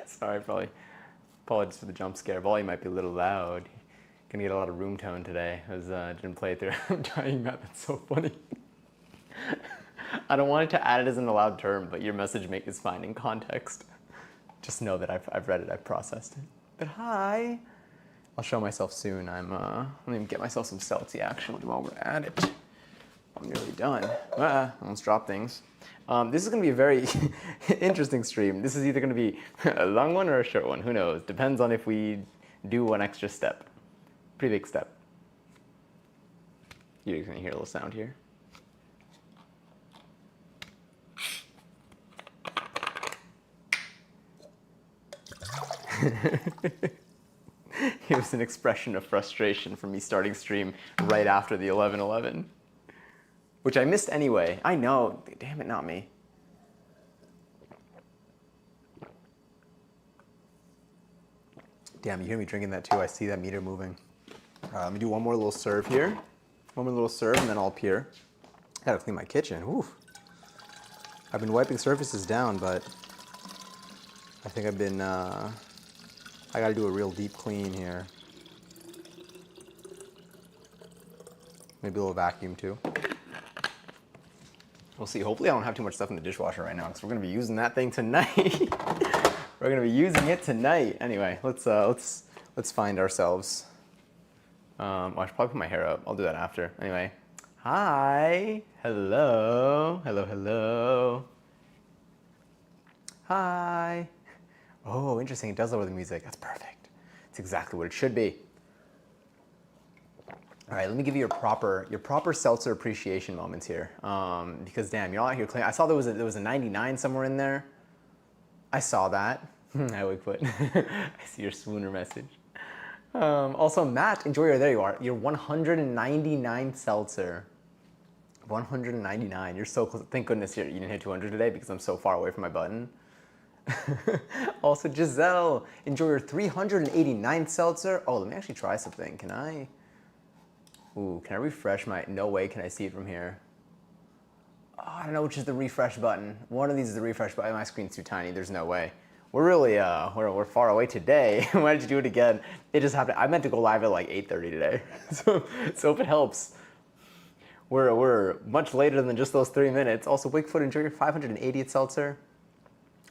Sorry, probably. Apologies for the jump scare. Volume might be a little loud. Gonna get a lot of room tone today. Didn't play it through. I'm dying, Matt. That's so funny. I don't want it to add it as an allowed term, but your message is fine in context. Just know that I've read it, I've processed it. But hi. I'll show myself soon. Let me get myself some Celti actually while we're at it. I'm nearly done. I almost dropped things. This is going to be a very interesting stream. This is either going to be a long one or a short one. Who knows? Depends on if we do one extra step. Pretty big step. You're going to hear a little sound here. It was an expression of frustration from me starting stream right after the 11:11. Which I missed anyway. I know. Damn it, not me. Damn, you hear me drinking that too. I see that meter moving. Let me do one more little serve here. One more little serve and then I'll appear. Gotta clean my kitchen. Oof. I've been wiping surfaces down, but I think I've been, I gotta do a real deep clean here. Maybe a little vacuum too. We'll see. Hopefully I don't have too much stuff in the dishwasher right now because we're going to be using that thing tonight. We're going to be using it tonight. Anyway, let's find ourselves. I should probably put my hair up. I'll do that after. Anyway, hi, hello, hello, hello. Hi. Oh, interesting. It does lower the music. That's perfect. It's exactly what it should be. All right, let me give you your proper seltzer appreciation moments here. Because damn, you're out here clean. I saw there was a 99 somewhere in there. I saw that. I would put. I see your swooner message. Also, Matt, enjoy your. There you are. Your 199 seltzer. 199. You're so close. Thank goodness you didn't hit 200 today because I'm so far away from my button. Also, Giselle, enjoy your 389 seltzer. Oh, let me actually try something. Can I? Ooh, can I refresh my, no way can I see it from here. Oh, I don't know which is the refresh button. One of these is the refresh button. My screen's too tiny, there's no way. We're really, we're far away today. Why did you do it again? It just happened, I meant to go live at like 8:30 today. So if it helps, we're much later than just those 3 minutes. Also, Wigfoot, enjoy your 580th seltzer.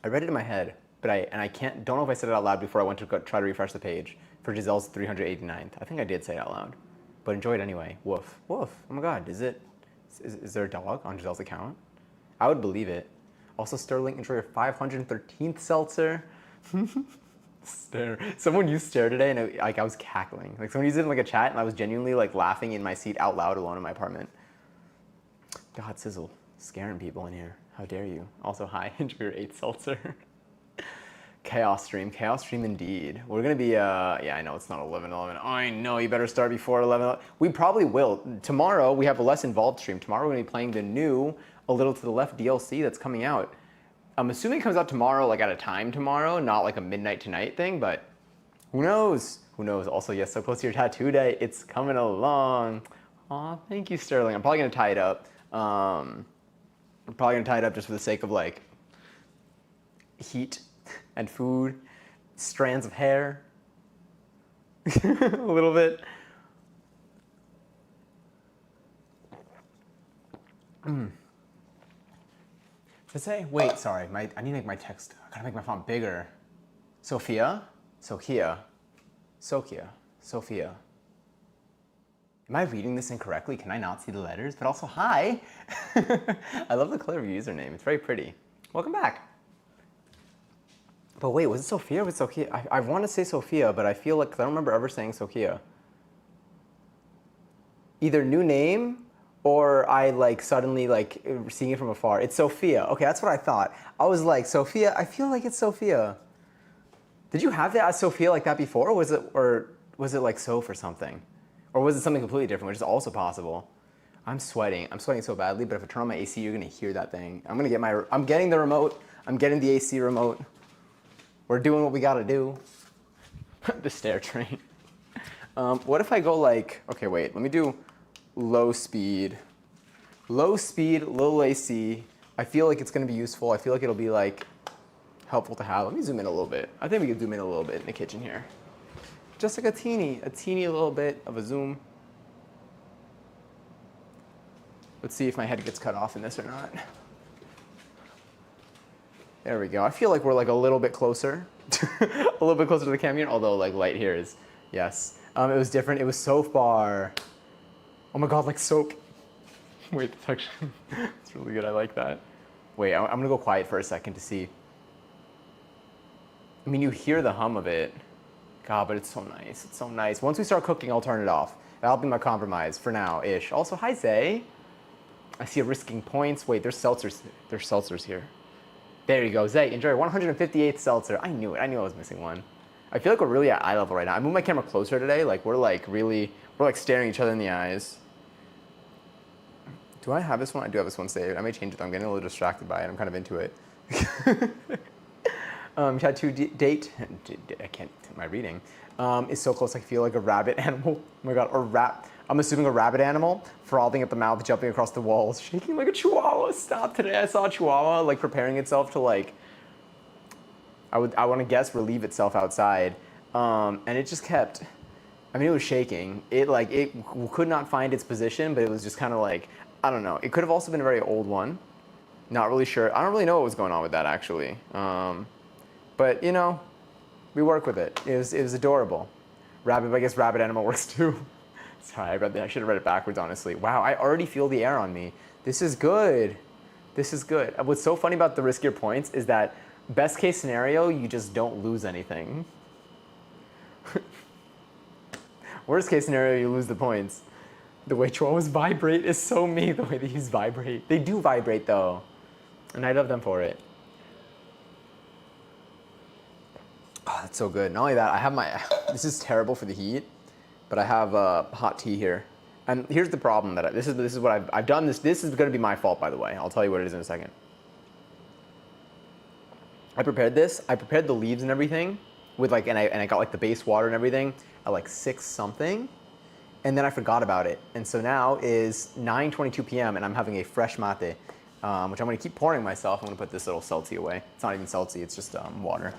I read it in my head, but I don't know if I said it out loud before I went to try to refresh the page for Giselle's 389th. I think I did say it out loud. But enjoy it anyway. Woof. Woof. Oh my god, is there a dog on Giselle's account? I would believe it. Also, Sterling, enjoy your 513th seltzer. Stare. Someone used stare today and I was cackling. Like someone used it in like a chat and I was genuinely like laughing in my seat out loud alone in my apartment. God, Sizzle. Scaring people in here. How dare you. Also, hi, enjoy your 8th seltzer. Chaos stream indeed. We're gonna be, yeah, I know it's not 11:11. I know, you better start before 11:11. We probably will. Tomorrow, we have a less involved stream. Tomorrow, we're gonna be playing the new A Little to the Left DLC that's coming out. I'm assuming it comes out tomorrow, like at a time tomorrow, not like a midnight tonight thing, but who knows? Who knows? Also, yes, so close to your tattoo day. It's coming along. Aw, thank you, Sterling. I'm probably gonna tie it up. I'm probably gonna tie it up just for the sake of like heat and food, strands of hair, a little bit. To say, wait, sorry, I need to make my text, I gotta make my font bigger. Sophia? Sophia. Sophia. Sophia. Am I reading this incorrectly? Can I not see the letters? But also, hi! I love the clever username, it's very pretty. Welcome back. But wait, was it Sophia or was it Sophia? I want to say Sophia, but I feel like, 'cause I don't remember ever saying Sophia. Either new name or I like suddenly like seeing it from afar. It's Sophia. Okay, that's what I thought. I was like, Sophia, I feel like it's Sophia. Did you have that as Sophia like that before, or was it like Soph or something? Or was it something completely different, which is also possible? I'm sweating so badly, but if I turn on my AC, you're gonna hear that thing. I'm getting the remote, I'm getting the AC remote. We're doing what we gotta do. The stair train. What if I go like, okay, wait, let me do low speed, little AC. I feel like it's gonna be useful. I feel like it'll be like, helpful to have. Let me zoom in a little bit. I think we could zoom in a little bit in the kitchen here. Just like a teeny little bit of a zoom. Let's see if my head gets cut off in this or not. There we go. I feel like we're like a little bit closer, a little bit closer to the camera, although like light here is, yes. It was different. It was so far. Oh my God, like soap. Wait, it's actually, it's really good. I like that. Wait, I'm gonna go quiet for a second to see. I mean, you hear the hum of it. God, but it's so nice. It's so nice. Once we start cooking, I'll turn it off. That'll be my compromise for now-ish. Also, hi, Zay. I see a risking points. Wait, there's seltzers. There's seltzers here. There you go, Zay. Enjoy 158th seltzer. I knew it. I knew I was missing one. I feel like we're really at eye level right now. I moved my camera closer today. Like we're like staring each other in the eyes. Do I have this one? I do have this one saved. I may change it though. I'm getting a little distracted by it. I'm kind of into it. Tattoo date. I can't. My reading is so close. I feel like a rabbit animal. Oh my God, or rat. I'm assuming a rabbit animal, frothing at the mouth, jumping across the walls, shaking like a chihuahua. Stop. Today I saw a chihuahua like preparing itself to like, I want to guess relieve itself outside. And it just kept, I mean, it was shaking. It could not find its position, but it was just kind of like, I don't know. It could have also been a very old one. Not really sure. I don't really know what was going on with that actually. But you know, we work with it. It was adorable. Rabbit, I guess rabbit animal works too. Sorry, I should have read it backwards, honestly. Wow, I already feel the air on me. This is good. This is good. What's so funny about the riskier points is that best case scenario, you just don't lose anything. Worst case scenario, you lose the points. The way chihuahuas vibrate is so me, the way they use vibrate. They do vibrate though, and I love them for it. Oh, that's so good. Not only that, I have this is terrible for the heat, but I have hot tea here. And here's the problem this is what I've done this is gonna be my fault, by the way. I'll tell you what it is in a second. I prepared this, I prepared the leaves and everything with and I got like the base water and everything at like 6 something, and then I forgot about it. And so now is 9:22 p.m. and I'm having a fresh mate, which I'm gonna keep pouring myself. I'm gonna put this little seltzy away. It's not even seltzy, it's just water.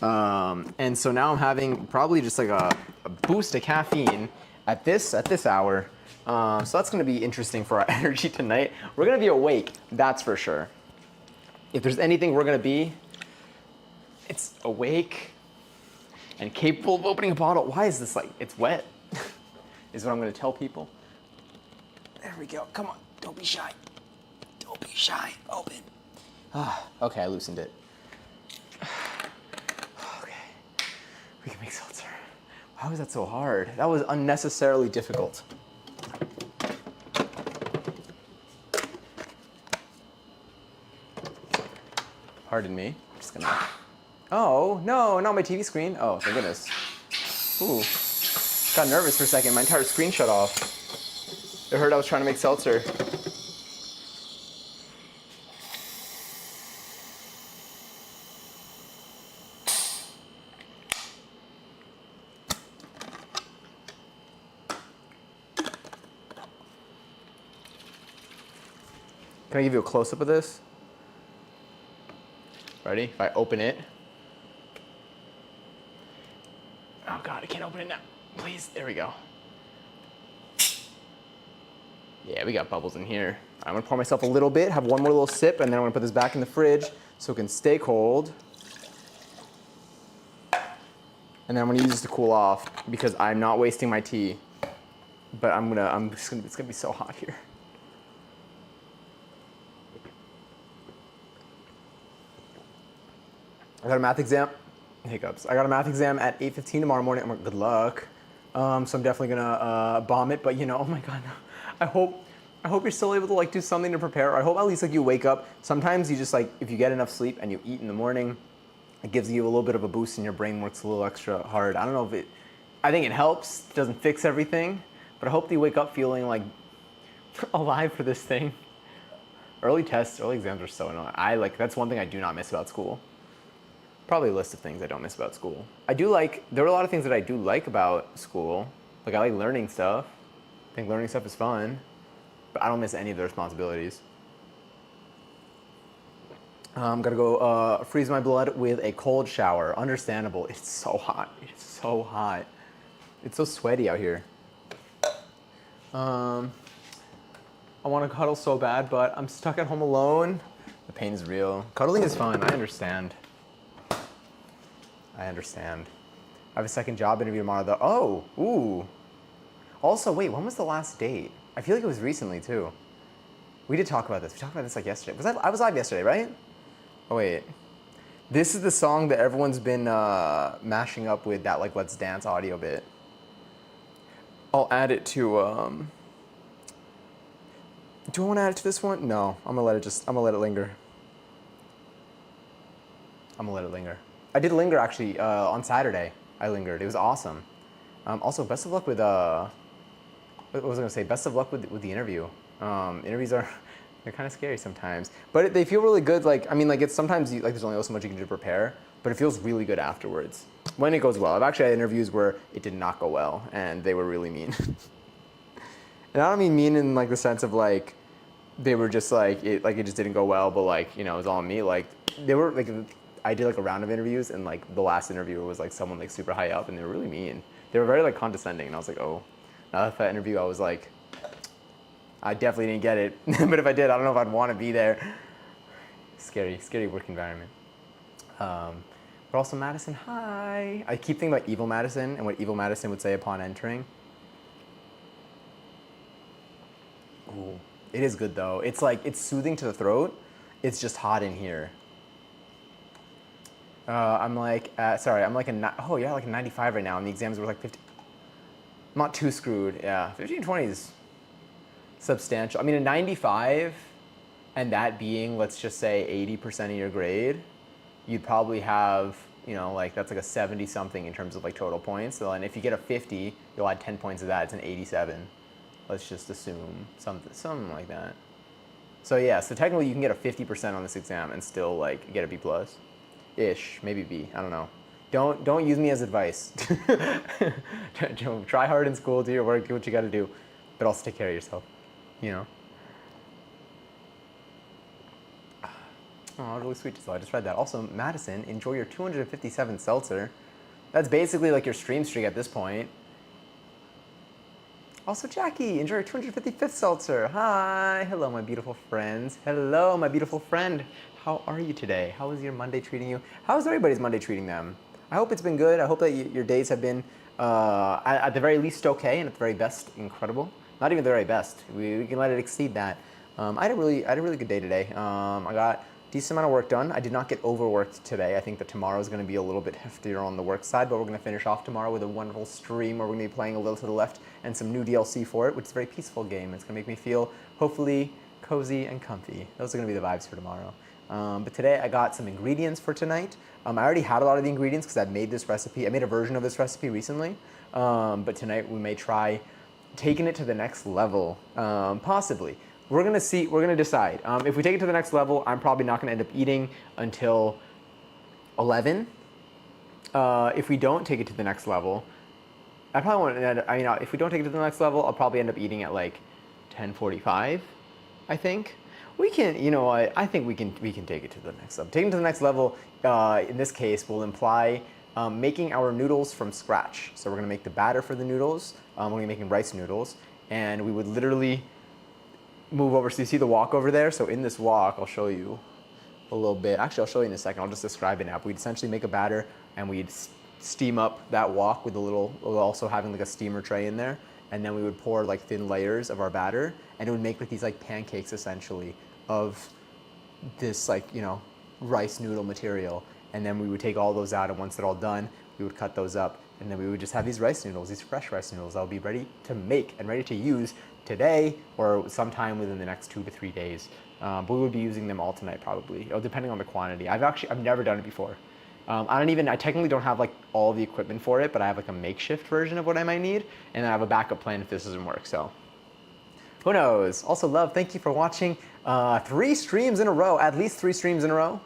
And so now I'm having probably just like a boost of caffeine at this hour. So that's gonna be interesting for our energy tonight. We're gonna be awake, that's for sure. If there's anything we're gonna be, it's awake and capable of opening a bottle. Why is this like, it's wet, is what I'm gonna tell people. There we go, come on, don't be shy. Don't be shy, open. Okay, I loosened it. We can make seltzer. Why was that so hard? That was unnecessarily difficult. Pardon me. I'm just gonna. Oh, no, not my TV screen. Oh, thank goodness. Ooh. Got nervous for a second. My entire screen shut off. It heard I was trying to make seltzer. Can I give you a close-up of this? Ready? If I open it. Oh God, I can't open it now. Please, there we go. Yeah, we got bubbles in here. I'm gonna pour myself a little bit, have one more little sip, and then I'm gonna put this back in the fridge so it can stay cold. And then I'm gonna use this to cool off because I'm not wasting my tea. But it's gonna be so hot here. I got a math exam, hiccups. I got a math exam at 8:15 tomorrow morning. I'm like, good luck. So I'm definitely gonna bomb it, but you know, oh my God, I hope you're still able to like do something to prepare. I hope at least like you wake up. Sometimes you just like, if you get enough sleep and you eat in the morning, it gives you a little bit of a boost and your brain works a little extra hard. I don't know if I think it helps. It doesn't fix everything, but I hope that you wake up feeling like alive for this thing. Early tests, early exams are so annoying. That's one thing I do not miss about school. Probably a list of things I don't miss about school. There are a lot of things that I do like about school. Like I like learning stuff. I think learning stuff is fun, but I don't miss any of the responsibilities. I'm gonna go freeze my blood with a cold shower. Understandable. It's so hot. It's so hot. It's so sweaty out here. I want to cuddle so bad, but I'm stuck at home alone. The pain is real. Cuddling is fun. I understand. I understand. I have a second job interview tomorrow, though. Oh, ooh. Also, wait, when was the last date? I feel like it was recently, too. We did talk about this. We talked about this like yesterday. I was live yesterday, right? Oh, wait. This is the song that everyone's been mashing up with that like Let's Dance audio bit. I'll add it to, do I want to add it to this one? No, I'm gonna let it linger. I'm gonna let it linger. I did linger actually, on Saturday. I lingered, it was awesome. Also, best of luck with, what was I gonna say? Best of luck with the interview. Interviews they're kind of scary sometimes, but they feel really good. Like, I mean, like it's sometimes there's only so much you can do to prepare, but it feels really good afterwards when it goes well. I've actually had interviews where it did not go well and they were really mean. And I don't mean mean in like the sense of like they were just like it just didn't go well, but like, you know, it was all on me. Like they were like, I did like a round of interviews and like the last interviewer was like someone like super high up and they were really mean. They were very like condescending and I was like, oh. Now after that interview I was like, I definitely didn't get it. But if I did, I don't know if I'd want to be there. Scary work environment. But also Madison, hi. I keep thinking about Evil Madison and what Evil Madison would say upon entering. Ooh, it is good though. It's like, it's soothing to the throat. It's just hot in here. I'm like, I'm like like a 95 right now and the exams were like 50. I'm not too screwed, yeah. 15, 20 is substantial. I mean, a 95 and that being, let's just say 80% of your grade, you'd probably have, you know, like that's like a 70 something in terms of like total points. So and if you get a 50, you'll add 10 points of that, it's an 87. Let's just assume something like that. So yeah, so technically you can get a 50% on this exam and still like get a B plus ish, maybe B, I don't know. Don't use me as advice. Try hard in school, do your work, do what you gotta do, but also take care of yourself, you know? Oh, really sweet, so I just read that. Also, Madison, enjoy your 257 seltzer. That's basically like your stream streak at this point. Also, Jackie, enjoy your 255th seltzer. Hi, hello, my beautiful friends. Hello, my beautiful friend. How are you today? How is your Monday treating you? How is everybody's Monday treating them? I hope it's been good. I hope that your days have been, at the very least, okay, and at the very best, incredible. Not even the very best. We can let it exceed that. I had a really good day today. I got a decent amount of work done. I did not get overworked today. I think that tomorrow is going to be a little bit heftier on the work side, but we're going to finish off tomorrow with a wonderful stream where we're going to be playing A Little to the Left and some new DLC for it, which is a very peaceful game. It's going to make me feel, hopefully, cozy and comfy. Those are going to be the vibes for tomorrow. But today I got some ingredients for tonight. I already had a lot of the ingredients because I've made this recipe. I made a version of this recipe recently. But tonight we may try taking it to the next level, possibly. We're gonna see, we're gonna decide. If we take it to the next level, I'm probably not gonna end up eating until 11. If we don't take it to the next level, I probably won't end up, I mean, if we don't take it to the next level, I'll probably end up eating at like 10:45, I think. We can, you know what, I think we can take it to the next level. Taking it to the next level, in this case, will imply making our noodles from scratch. So we're gonna make the batter for the noodles. We're gonna be making rice noodles. And we would literally move over, so you see the wok over there? So in this wok, I'll show you a little bit. Actually, I'll show you in a second. I'll just describe it now. We'd essentially make a batter and we'd steam up that wok with also having like a steamer tray in there. And then we would pour like thin layers of our batter and it would make like these like pancakes essentially of this like, you know, rice noodle material. And then we would take all those out and once they're all done, we would cut those up and then we would just have these rice noodles, these fresh rice noodles that will be ready to make and ready to use today or sometime within the next 2 to 3 days. But we would be using them all tonight probably, depending on the quantity. I've never done it before. I technically don't have like all the equipment for it, but I have like a makeshift version of what I might need, and I have a backup plan if this doesn't work, so. Who knows? Also, love, thank you for watching 3 streams in a row, at least 3 streams in a row,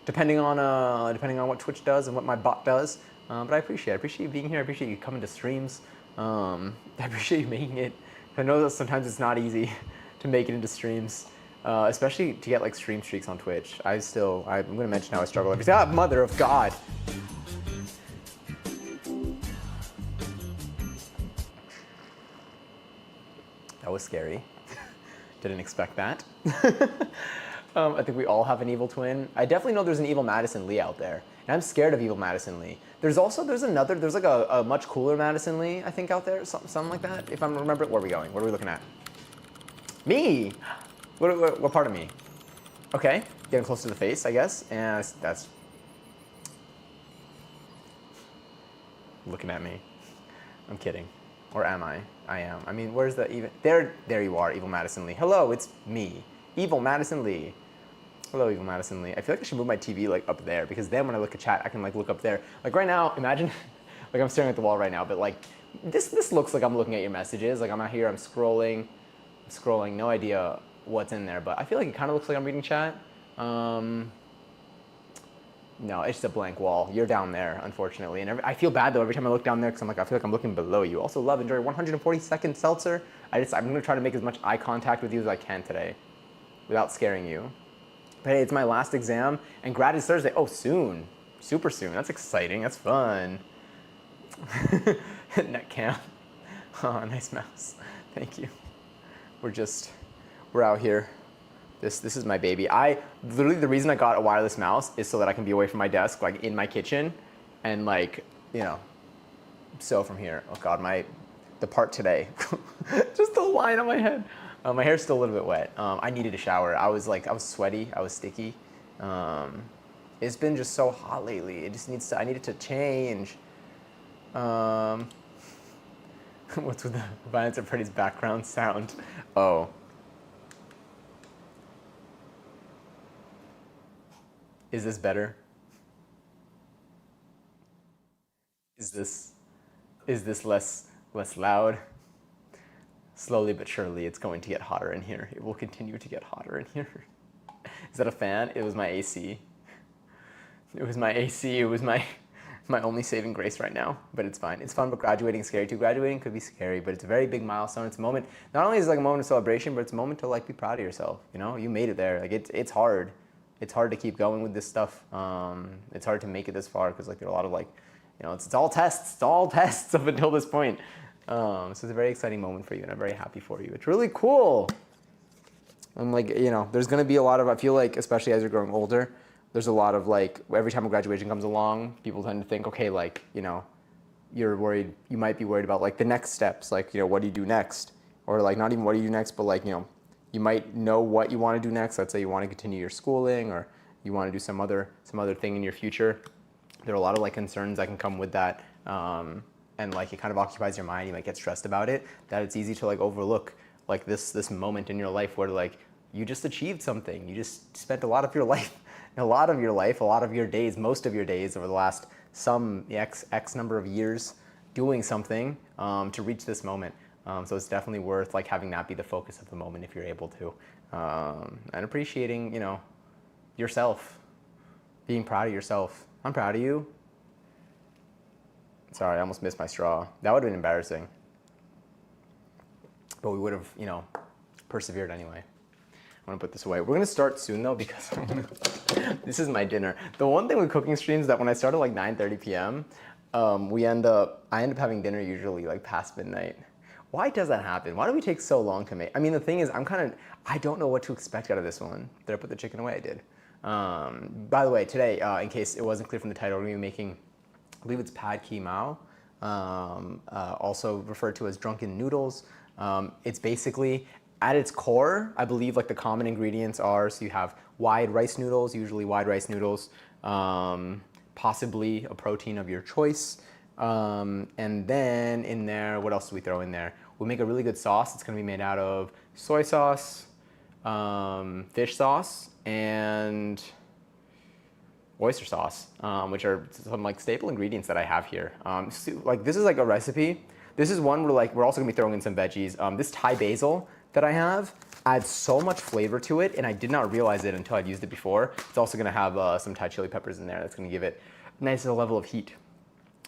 depending on what Twitch does and what my bot does. But I appreciate you being here. I appreciate you coming to streams. I appreciate you making it. I know that sometimes it's not easy to make it into streams. Especially to get like stream streaks on Twitch. I'm gonna mention how I struggle every time. Mother of God. That was scary. Didn't expect that. I think we all have an evil twin. I definitely know there's an evil Madison Lee out there. And I'm scared of evil Madison Lee. There's like a much cooler Madison Lee, I think, out there. Something like that. If I remember, where are we going? What are we looking at? Me! What part of me? Okay, getting close to the face, I guess. And that's looking at me. I'm kidding. Or am I? I am. I mean, where's the even? There you are, evil Madison Lee. Hello, it's me, evil Madison Lee. Hello, evil Madison Lee. I feel like I should move my TV like up there, because then when I look at chat, I can like look up there. Like right now, imagine, like I'm staring at the wall right now, but like this looks like I'm looking at your messages. Like I'm out here, I'm scrolling, no idea what's in there, but I feel like it kind of looks like I'm reading chat. No, it's just a blank wall. You're down there, unfortunately. And I feel bad, though, every time I look down there, because I'm like, I feel like I'm looking below you. Also, love, enjoy 140-second seltzer. I'm going to try to make as much eye contact with you as I can today without scaring you. But hey, it's my last exam, and grad is Thursday. Oh, soon. Super soon. That's exciting. That's fun. Net cam. Oh, nice mouse. Thank you. We're out here. This is my baby. Literally the reason I got a wireless mouse is so that I can be away from my desk, like in my kitchen, and like, you know, so from here. Oh God, the part today, just the line on my head. My hair's still a little bit wet. I needed a shower. I was sweaty. I was sticky. It's been just so hot lately. I needed to change. What's with the Violence at Freddy's background sound? Oh. Is this better? Is this less loud? Slowly but surely, it's going to get hotter in here. It will continue to get hotter in here. Is that a fan? It was my AC. It was my AC. It was my only saving grace right now, but it's fine. It's fun, but graduating is scary too. Graduating could be scary, but it's a very big milestone. It's a moment. Not only is it like a moment of celebration, but it's a moment to like be proud of yourself. You know, you made it there. Like it's hard. It's hard to keep going with this stuff. It's hard to make it this far because like there are a lot of like, you know, it's all tests. It's all tests up until this point. So it's a very exciting moment for you, and I'm very happy for you. It's really cool. And like, you know, there's gonna be a lot of, I feel like, especially as you're growing older, there's a lot of like, every time a graduation comes along, people tend to think, okay, like, you know, you might be worried about like the next steps, like, you know, what do you do next? Or like, not even what do you do next, but like, you know, you might know what you want to do next. Let's say you want to continue your schooling, or you want to do some other thing in your future. There are a lot of like concerns that can come with that, and like it kind of occupies your mind. You might get stressed about it. That it's easy to like overlook like this moment in your life where like you just achieved something. You just spent a lot of your days, most of your days over the last X number of years doing something to reach this moment. So it's definitely worth like having that be the focus of the moment if you're able to, and appreciating, you know, yourself, being proud of yourself. I'm proud of you. Sorry, I almost missed my straw. That would have been embarrassing, but we would have, you know, persevered anyway. I'm gonna put this away. We're gonna start soon though, because this is my dinner. The one thing with cooking streams is that when I start at like 9:30 p.m., I end up having dinner usually like past midnight. Why does that happen? Why do we take so long to make? I mean, the thing is, I don't know what to expect out of this one. Did I put the chicken away? I did. By the way, today, in case it wasn't clear from the title, we're gonna be making, I believe it's pad ki mao, also referred to as drunken noodles. It's basically, at its core, I believe like the common ingredients are, so you have wide rice noodles, usually wide rice noodles, possibly a protein of your choice. And then in there, what else do we throw in there? We'll make a really good sauce. It's gonna be made out of soy sauce, fish sauce, and oyster sauce, which are some like staple ingredients that I have here. So, like this is like a recipe. This is one where like we're also gonna be throwing in some veggies. This Thai basil that I have adds so much flavor to it, and I did not realize it until I'd used it before. It's also gonna have some Thai chili peppers in there. That's gonna give it a nice level of heat.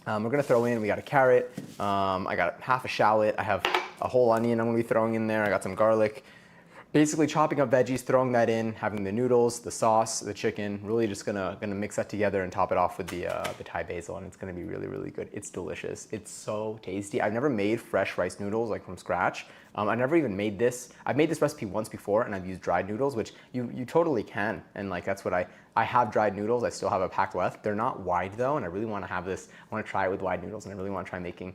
We're gonna throw in, we got a carrot, I got half a shallot, I have a whole onion I'm gonna be throwing in there, I got some garlic, Basically chopping up veggies, throwing that in, having the noodles, the sauce, the chicken, really just gonna mix that together and top it off with the Thai basil, and it's gonna be really, really good. It's delicious. It's so tasty. I've never made fresh rice noodles like from scratch. I never even made this. I've made this recipe once before, and I've used dried noodles, which you totally can, and like that's what I have dried noodles. I still have a pack left. They're not wide though, and I really want to have this. I want to try it with wide noodles, and I really want to try making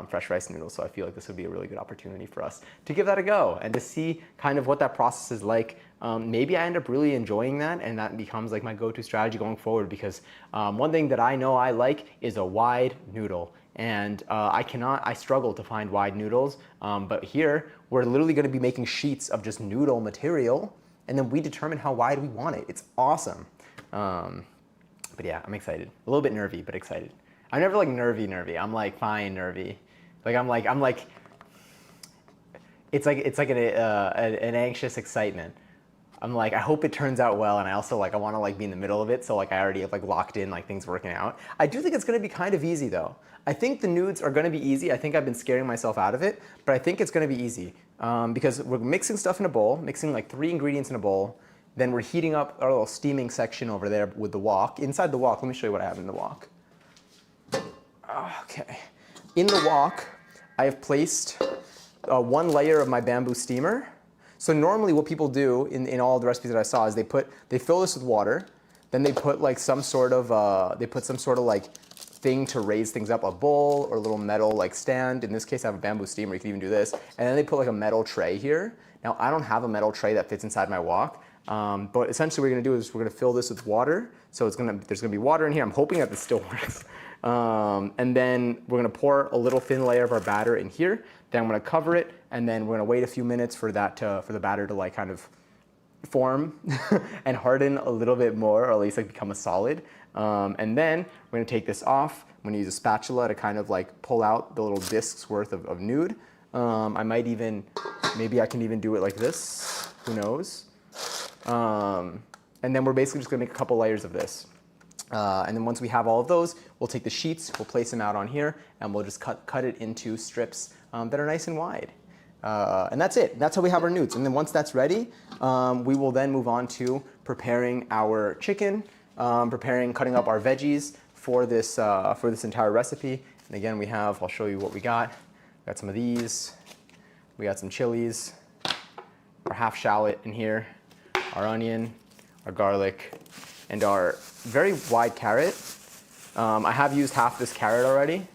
fresh rice noodles. So I feel like this would be a really good opportunity for us to give that a go and to see kind of what that process is like. Maybe I end up really enjoying that, and that becomes like my go-to strategy going forward, because one thing that I know I like is a wide noodle. And I struggle to find wide noodles, but here we're literally gonna be making sheets of just noodle material, and then we determine how wide we want it. It's awesome. But yeah, I'm excited. A little bit nervy, but excited. I'm never like nervy. I'm like fine nervy. Like I'm like, it's like an anxious excitement. I'm like, I hope it turns out well, and I also like, I want to like be in the middle of it, so like I already have like locked in like things working out. I do think it's going to be kind of easy though. I think the nudes are going to be easy. I think I've been scaring myself out of it, but I think it's going to be easy because we're mixing stuff in a bowl, mixing like 3 ingredients in a bowl. Then we're heating up our little steaming section over there with the wok. Inside the wok, let me show you what I have in the wok. Okay. In the wok, I have placed 1 layer of my bamboo steamer. So normally what people do in all the recipes that I saw is they fill this with water, then they put like some sort of like thing to raise things up, a bowl or a little metal like stand. In this case, I have a bamboo steamer. You can even do this. And then they put like a metal tray here. Now I don't have a metal tray that fits inside my wok. But essentially what we're gonna do is we're gonna fill this with water. So there's gonna be water in here. I'm hoping that this still works. And then we're gonna pour a little thin layer of our batter in here. Then I'm gonna cover it, and then we're gonna wait a few minutes for the batter to like kind of form and harden a little bit more, or at least like become a solid. And then we're gonna take this off. I'm gonna use a spatula to kind of like pull out the little discs worth of nude. Maybe I can even do it like this, who knows? And then we're basically just gonna make a couple layers of this. And then once we have all of those, we'll take the sheets, we'll place them out on here, and we'll just cut it into strips that are nice and wide. And that's it. That's how we have our nudes. And then once that's ready, we will then move on to preparing our chicken, cutting up our veggies for this entire recipe. And again, I'll show you what we got. We got some of these. We got some chilies, our half shallot in here, our onion, our garlic, and our very wide carrot. I have used half this carrot already,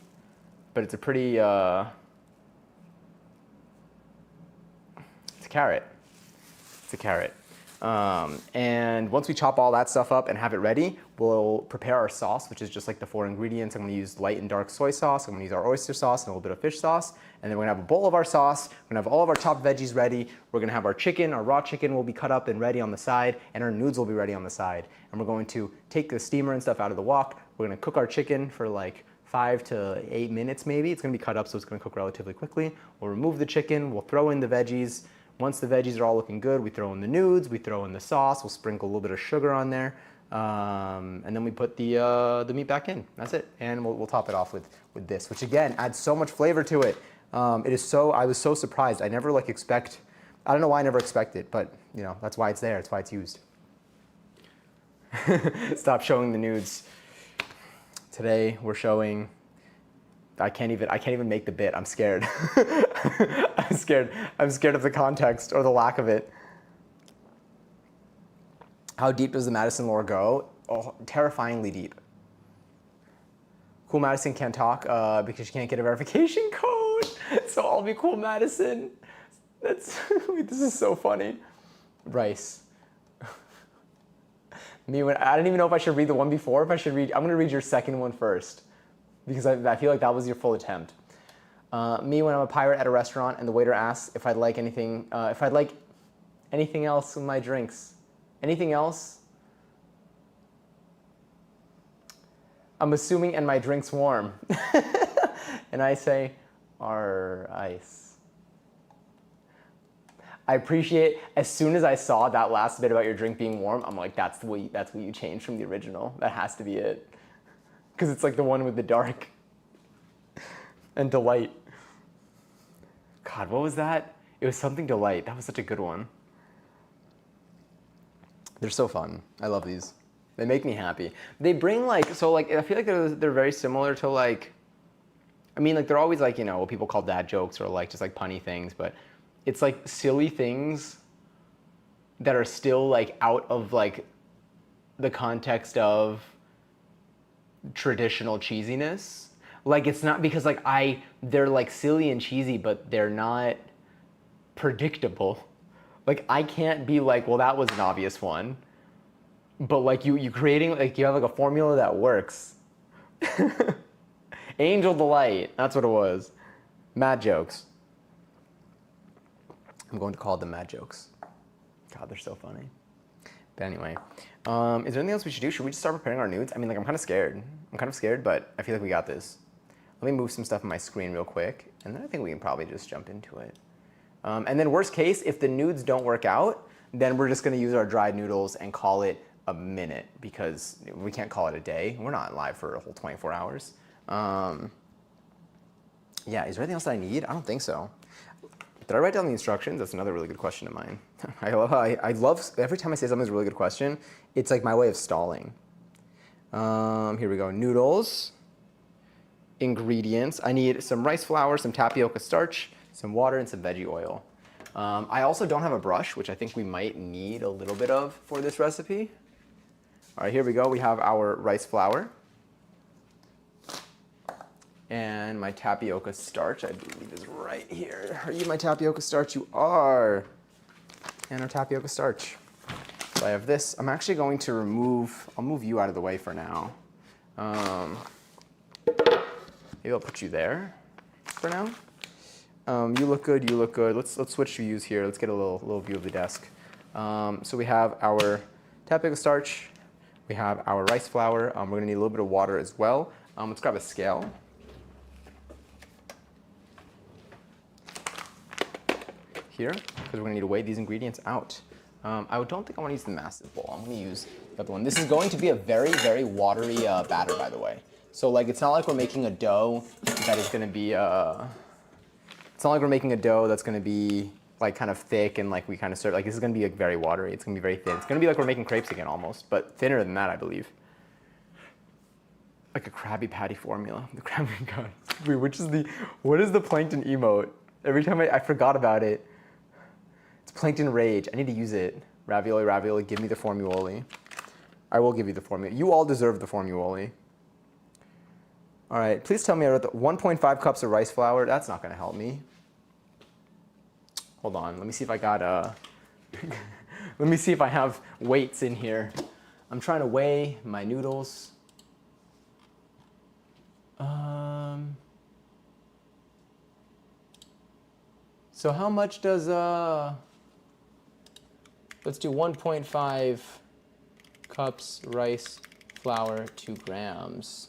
but it's a pretty, it's a carrot. It's a carrot. And once we chop all that stuff up and have it ready, we'll prepare our sauce, which is just like the 4 ingredients. I'm gonna use light and dark soy sauce. I'm gonna use our oyster sauce and a little bit of fish sauce. And then we're gonna have a bowl of our sauce. We're gonna have all of our chopped veggies ready. We're gonna have our chicken, our raw chicken will be cut up and ready on the side, and our nudes will be ready on the side. And we're going to take the steamer and stuff out of the wok. We're gonna cook our chicken for like 5 to 8 minutes maybe. It's gonna be cut up, so it's gonna cook relatively quickly. We'll remove the chicken, we'll throw in the veggies. Once the veggies are all looking good, we throw in the nudes, we throw in the sauce, we'll sprinkle a little bit of sugar on there, and then we put the meat back in. That's it, and we'll top it off with this, which again adds so much flavor to it. I was so surprised. I never like expect. I don't know why I never expect it, but you know that's why it's there. That's why it's used. Stop showing the nudes. Today we're showing. I can't even make the bit. I'm scared. I'm scared. I'm scared of the context or the lack of it. How deep does the Madison lore go? Oh, terrifyingly deep. Cool Madison can't talk because she can't get a verification code. So I'll be Cool Madison. This is so funny. Rice. I don't even know if I should read the one before. If I should read, I'm gonna read your second one first, because I feel like that was your full attempt. Me when I'm a pirate at a restaurant and the waiter asks if I'd like anything else with my drinks. Anything else? I'm assuming, and my drink's warm. And I say, our ice. I appreciate, as soon as I saw that last bit about your drink being warm, I'm like, that's what you changed from the original. That has to be it. Because it's like the one with the dark and delight. God, what was that? It was something delight. That was such a good one. They're so fun. I love these. They make me happy. They bring like, so like, I feel like they're very similar to like, I mean, like they're always like, you know, what people call dad jokes or like just like punny things, but it's like silly things that are still like out of like the context of traditional cheesiness. Like it's not because like they're like silly and cheesy, but they're not predictable. Like I can't be like, well, that was an obvious one. But like you creating, like you have like a formula that works. Angel Delight, that's what it was. Mad jokes. I'm going to call them mad jokes. God, they're so funny. But anyway, is there anything else we should do? Should we just start preparing our nudes? I mean, like I'm kind of scared. But I feel like we got this. Let me move some stuff on my screen real quick, and then I think we can probably just jump into it. And then worst case, if the nudes don't work out, then we're just gonna use our dried noodles and call it a minute because we can't call it a day. We're not live for a whole 24 hours. Yeah, is there anything else that I need? I don't think so. Did I write down the instructions? That's another really good question of mine. I love every time I say something's a really good question, it's like my way of stalling. Here we go, noodles, ingredients. I need some rice flour, some tapioca starch, some water, and some veggie oil. I also don't have a brush, which I think we might need a little bit of for this recipe. All right, here we go. We have our rice flour and my tapioca starch, I believe is right here. Are you my tapioca starch? You are. And our tapioca starch. So I have this. I'm actually going to I'll move you out of the way for now. Maybe I'll put you there for now. You look good, you look good. Let's switch views here. Let's get a little view of the desk. So we have our tapioca starch. We have our rice flour. We're gonna need a little bit of water as well. Let's grab a scale. Here, because we're gonna need to weigh these ingredients out. I don't think I wanna use the massive bowl. I'm gonna use the other one. This is going to be a very, very watery batter, by the way. So like, it's not like we're making a dough that is gonna be, it's not like we're making a dough that's gonna be like kind of thick and like we kind of serve, like this is gonna be like very watery. It's gonna be very thin. It's gonna be like we're making crepes again almost, but thinner than that, I believe. Like a Krabby Patty formula. The Krabby, God. Wait, what is the plankton emote? Every time I forgot about it. It's plankton rage. I need to use it. Ravioli, ravioli, give me the formuoli. I will give you the formula. You all deserve the formuoli. All right, please tell me I wrote the 1.5 cups of rice flour. That's not gonna help me. Hold on, let me see if I got let me see if I have weights in here. I'm trying to weigh my noodles. So how much does, let's do 1.5 cups rice flour, 2 grams.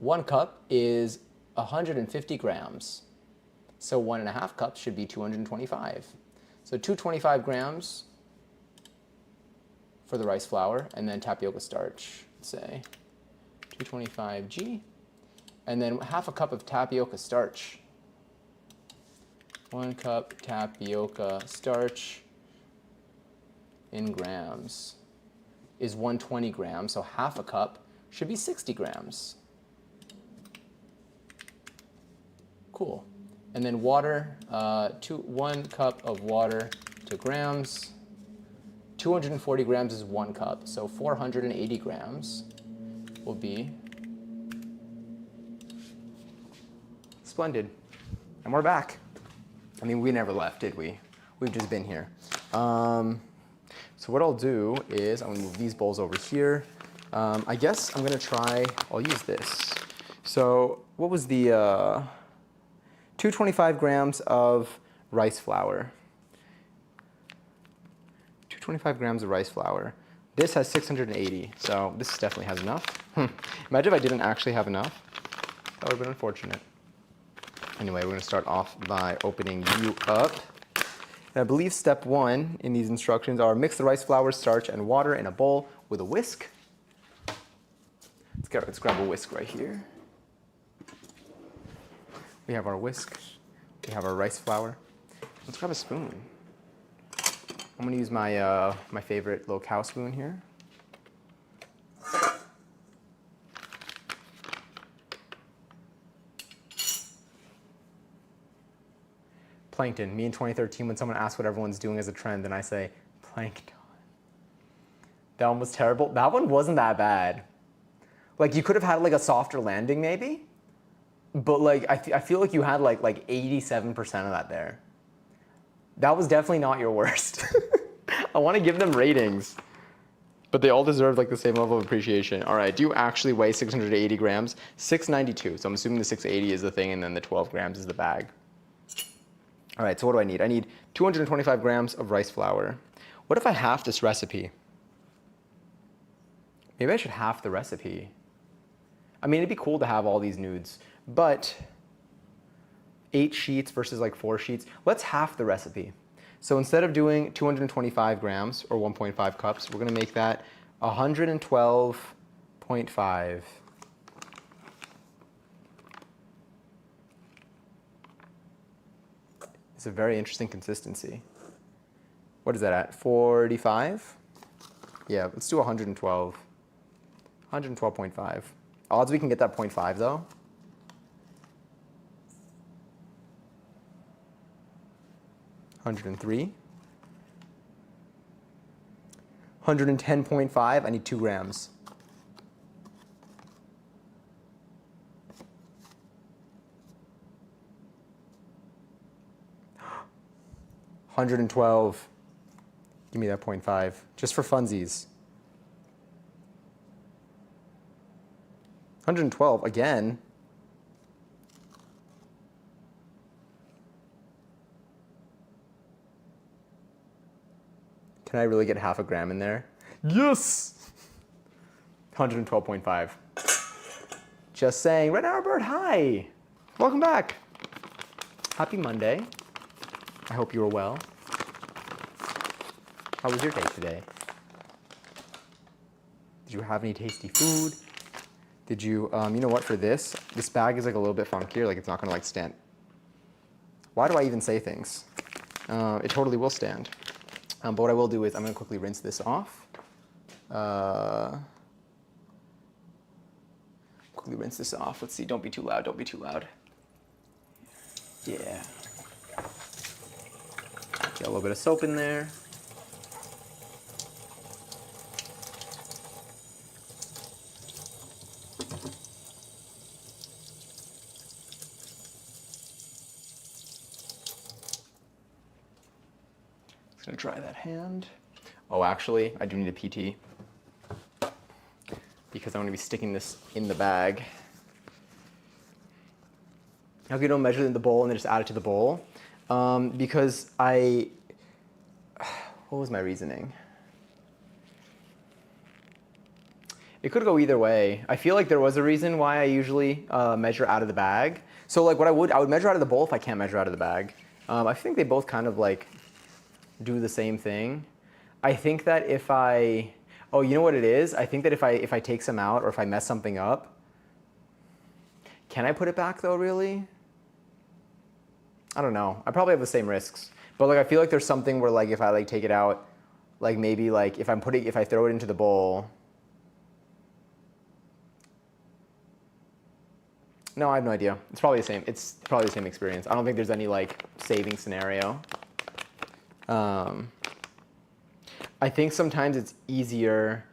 1 cup is 150 grams. So 1.5 cups should be 225. So 225 grams for the rice flour, and then tapioca starch, let's say 225 G. And then 1/2 cup of tapioca starch. 1 cup tapioca starch in grams is 120 grams, so 1/2 cup should be 60 grams. Cool. And then water, 1 cup of water to grams. 240 grams is 1 cup, so 480 grams will be splendid. And we're back. I mean, we never left, did we? We've just been here. So what I'll do is I'm gonna move these bowls over here. I guess I'm gonna try, I'll use this. So what was the 225 grams of rice flour. 225 grams of rice flour. This has 680, so this definitely has enough. Imagine if I didn't actually have enough. That would have been unfortunate. Anyway, we're gonna start off by opening you up. And I believe step 1 in these instructions are mix the rice flour, starch, and water in a bowl with a whisk. Let's grab a whisk right here. We have our whisk. We have our rice flour. Let's grab a spoon. I'm gonna use my, my favorite little cow spoon here. Plankton. Me in 2013, when someone asks what everyone's doing as a trend, and I say, plankton. That one was terrible. That one wasn't that bad. Like, you could have had like a softer landing maybe, but like, I feel like you had like 87% of that there. That was definitely not your worst. I want to give them ratings, but they all deserve like the same level of appreciation. All right, do you actually weigh 680 grams? 692, so I'm assuming the 680 is the thing, and then the 12 grams is the bag. All right, so what do I need? I need 225 grams of rice flour. What if I half this recipe? Maybe I should half the recipe. I mean, it'd be cool to have all these nudes, but 8 sheets versus like 4 sheets. Let's half the recipe. So instead of doing 225 grams or 1.5 cups, we're gonna make that 112.5. It's a very interesting consistency. What is that at? 45? Yeah, let's do 112. 112.5. Odds we can get that 0.5 though. 103. 110.5. I need 2 grams. 112. Give me that 0.5, just for funsies. 112 again. Can I really get half a gram in there? Yes! 112.5. Just saying. Red Hour Bird, hi! Welcome back. Happy Monday. I hope you were well. How was your day today? Did you have any tasty food? Did you, you know what, for this bag is like a little bit funkier, like it's not gonna like stand. Why do I even say things? It totally will stand. But what I will do is I'm gonna quickly rinse this off. Quickly rinse this off. Let's see, don't be too loud, don't be too loud. Yeah. Get a little bit of soap in there. Just gonna dry that hand. Oh, actually, I do need a PT because I'm gonna be sticking this in the bag. How come you don't measure it in the bowl and then just add it to the bowl? Because what was my reasoning? It could go either way. I feel like there was a reason why I usually measure out of the bag. So like what I would measure out of the bowl if I can't measure out of the bag. I think they both kind of like do the same thing. I think that if you know what it is? I think that if I take some out or if I mess something up, can I put it back though, really? I don't know. I probably have the same risks. But like I feel like there's something where like if I like take it out, like maybe like if I throw it into the bowl. No, I have no idea. It's probably the same. It's probably the same experience. I don't think there's any like saving scenario. I think sometimes it's easier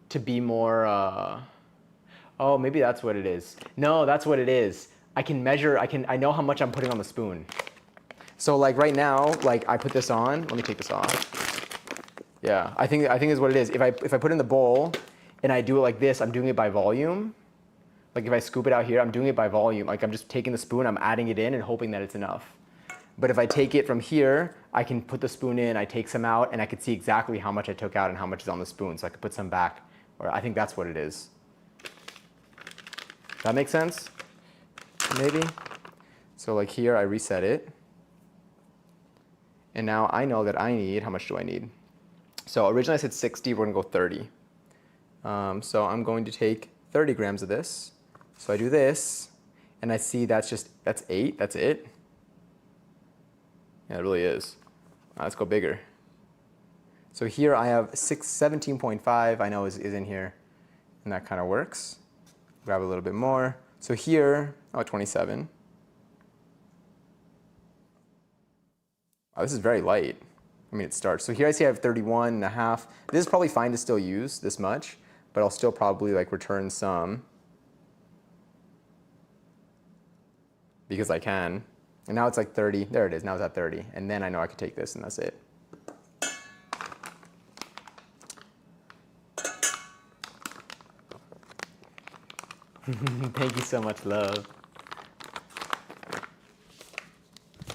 to be more, oh, maybe that's what it is. No, that's what it is. I can measure, I know how much I'm putting on the spoon. So like right now, like I put this on, let me take this off. Yeah, I think is what it is. If I put it in the bowl and I do it like this, I'm doing it by volume. Like if I scoop it out here, I'm doing it by volume. Like I'm just taking the spoon, I'm adding it in and hoping that it's enough. But if I take it from here, I can put the spoon in, I take some out, and I can see exactly how much I took out and how much is on the spoon. So I could put some back, or I think that's what it is. That makes sense? Maybe? So like here, I reset it. And now I know that I need, how much do I need? So originally I said 60, we're gonna go 30. So I'm going to take 30 grams of this. So I do this, and I see that's 8, that's it. Yeah, it really is. Let's go bigger. So here I have 17.5, I know is in here, and that kind of works. Grab a little bit more. So here, 27. Oh, this is very light. I mean, it starts. So here I see I have 31 and a half. This is probably fine to still use this much, but I'll still probably like return some because I can. And now it's like 30. There it is. Now it's at 30. And then I know I can take this and that's it. Thank you so much, love.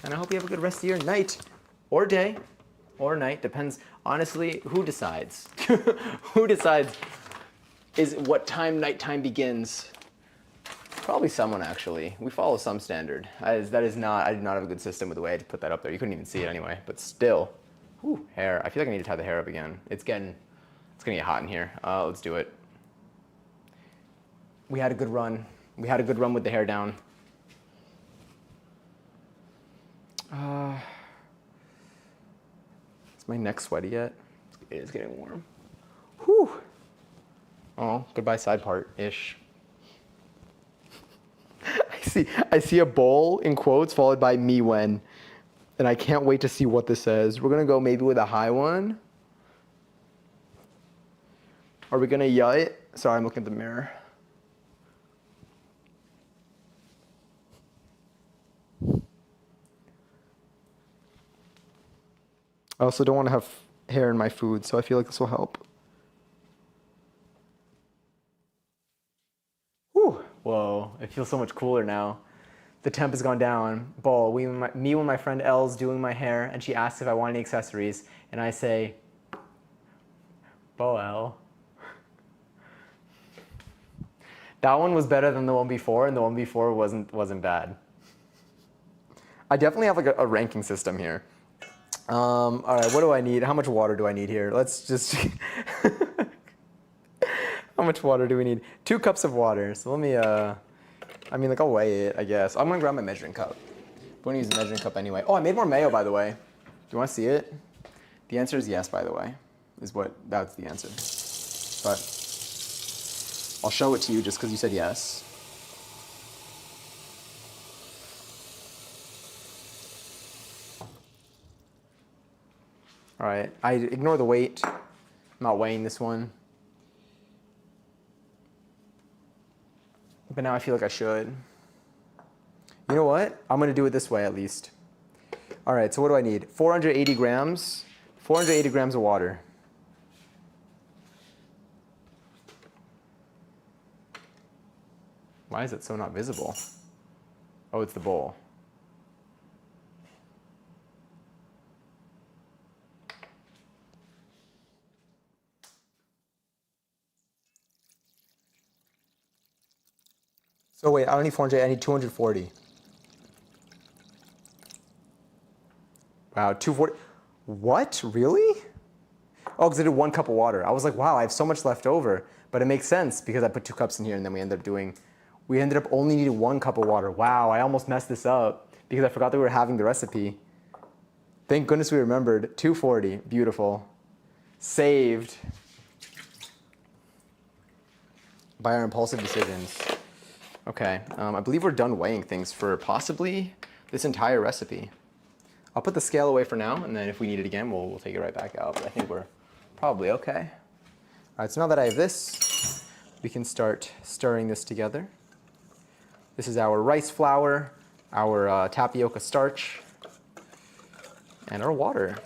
And I hope you have a good rest of your night or day or night. Depends, honestly, who decides? Who decides is what time nighttime begins? Probably someone, actually. We follow some standard. I did not have a good system with the way I put that up there. You couldn't even see it anyway, but still. Whew, hair. I feel like I need to tie the hair up again. It's gonna get hot in here. Let's do it. We had a good run. We had a good run with the hair down. Is my neck sweaty yet? It is getting warm. Whew. Oh, goodbye side part-ish. I see a bowl in quotes followed by me when, and I can't wait to see what this says. We're gonna go maybe with a high one. Are we gonna yell it? Sorry, I'm looking at the mirror. I also don't want to have hair in my food, so I feel like this will help. Whew. Whoa, it feels so much cooler now. The temp has gone down. Ball, me when my friend Elle's doing my hair, and she asks if I want any accessories, and I say, Bo Elle. That one was better than the one before, and the one before wasn't bad. I definitely have like a ranking system here. All right, what do I need? How much water do I need here? Let's just, how much water do we need? 2 cups of water. So let me, I mean, like I'll weigh it, I guess. I'm gonna grab my measuring cup. I'm gonna use the measuring cup anyway. Oh, I made more mayo, by the way. Do you wanna see it? The answer is yes, by the way, that's the answer. But I'll show it to you just because you said yes. All right, I ignore the weight. I'm not weighing this one. But now I feel like I should. You know what? I'm gonna do it this way at least. All right, so what do I need? 480 grams. 480 grams of water. Why is it so not visible? Oh, it's the bowl. So wait, I don't need 400, I need 240. Wow, 240. What, really? Oh, because I did 1 cup of water. I was like, wow, I have so much left over. But it makes sense because I put 2 cups in here and then we ended up only needing 1 cup of water. Wow, I almost messed this up because I forgot that we were having the recipe. Thank goodness we remembered. 240, beautiful. Saved by our impulsive decisions. Okay, I believe we're done weighing things for possibly this entire recipe. I'll put the scale away for now, and then if we need it again, we'll take it right back out. But I think we're probably okay. All right, so now that I have this, we can start stirring this together. This is our rice flour, our tapioca starch, and our water.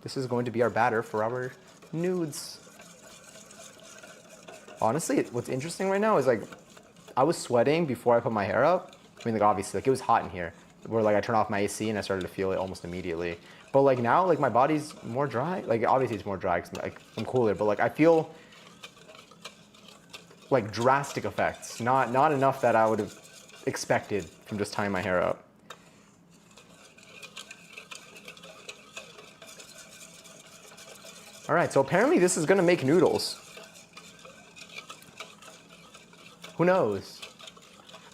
This is going to be our batter for our nudes. Honestly, what's interesting right now is like, I was sweating before I put my hair up. I mean, like obviously, like it was hot in here. Where like I turned off my AC and I started to feel it almost immediately. But like now, like my body's more dry. Like obviously it's more dry because like I'm cooler. But like I feel like drastic effects. Not enough that I would have expected from just tying my hair up. All right, so apparently this is gonna make noodles. Who knows?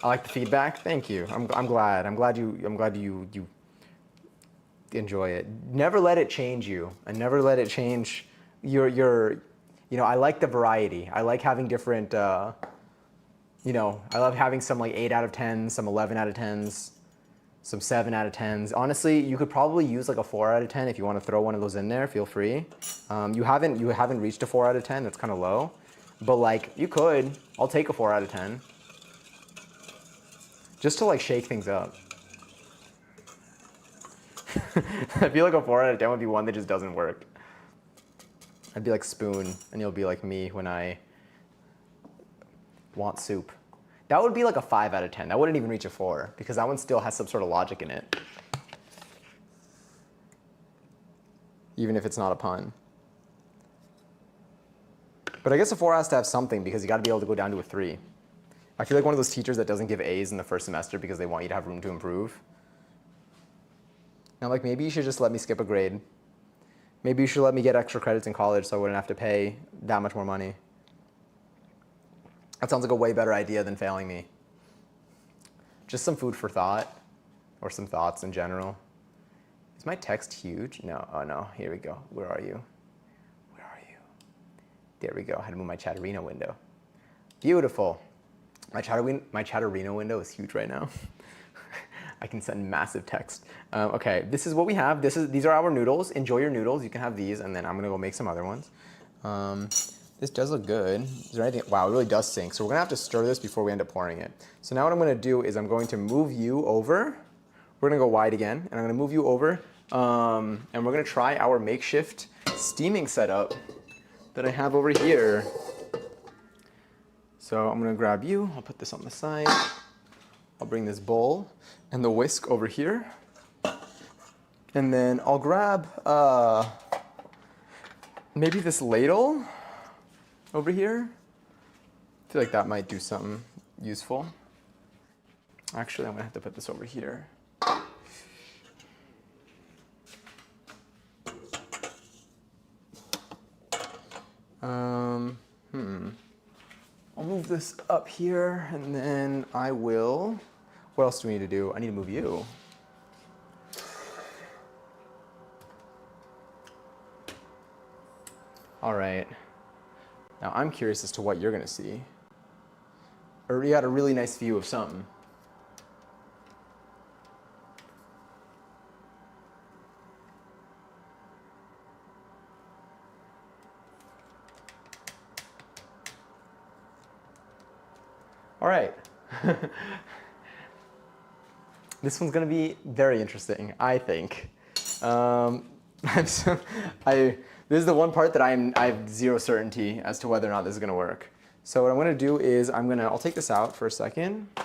I like the feedback. Thank you. I'm glad. I'm glad you enjoy it. Never let it change you, and never let it change your. You know, I like the variety. I like having different. You know, I love having some like 8 out of 10s, some 11 out of 10s, some 7 out of 10s. Honestly, you could probably use like a 4 out of 10 if you want to throw one of those in there. Feel free. You haven't reached a 4 out of 10. That's kind of low, but like you could. I'll take a 4 out of 10, just to like shake things up. I feel like a 4 out of 10 would be one that just doesn't work. I'd be like Spoon, and you'll be like me when I want soup. That would be like a 5 out of 10. That wouldn't even reach a 4 because that one still has some sort of logic in it. Even if it's not a pun. But I guess a 4 has to have something because you got to be able to go down to a 3. I feel like one of those teachers that doesn't give A's in the first semester because they want you to have room to improve. Now, like, maybe you should just let me skip a grade. Maybe you should let me get extra credits in college so I wouldn't have to pay that much more money. That sounds like a way better idea than failing me. Just some food for thought, or some thoughts in general. Is my text huge? No, oh no, here we go. Where are you? Where are you? There we go, I had to move my Chatterino window. Beautiful. My Chatterino window is huge right now. I can send massive text. Okay, this is what we have. These are our noodles. Enjoy your noodles. You can have these, and then I'm gonna go make some other ones. This does look good. Is there anything? Wow, it really does sink. So we're gonna have to stir this before we end up pouring it. So now what I'm gonna do is I'm going to move you over. We're gonna go wide again, and I'm gonna move you over, and we're gonna try our makeshift steaming setup that I have over here. So I'm gonna grab you. I'll put this on the side. I'll bring this bowl and the whisk over here. And then I'll grab maybe this ladle over here. I feel like that might do something useful. Actually, I'm gonna have to put this over here. I'll move this up here, and then I will. What else do we need to do? I need to move you. All right. Now I'm curious as to what you're gonna see. Or you got a really nice view of something. All right. This one's gonna be very interesting, I think. This is the one part that I have zero certainty as to whether or not this is gonna work. So what I'm gonna do is I'll take this out for a second. I'm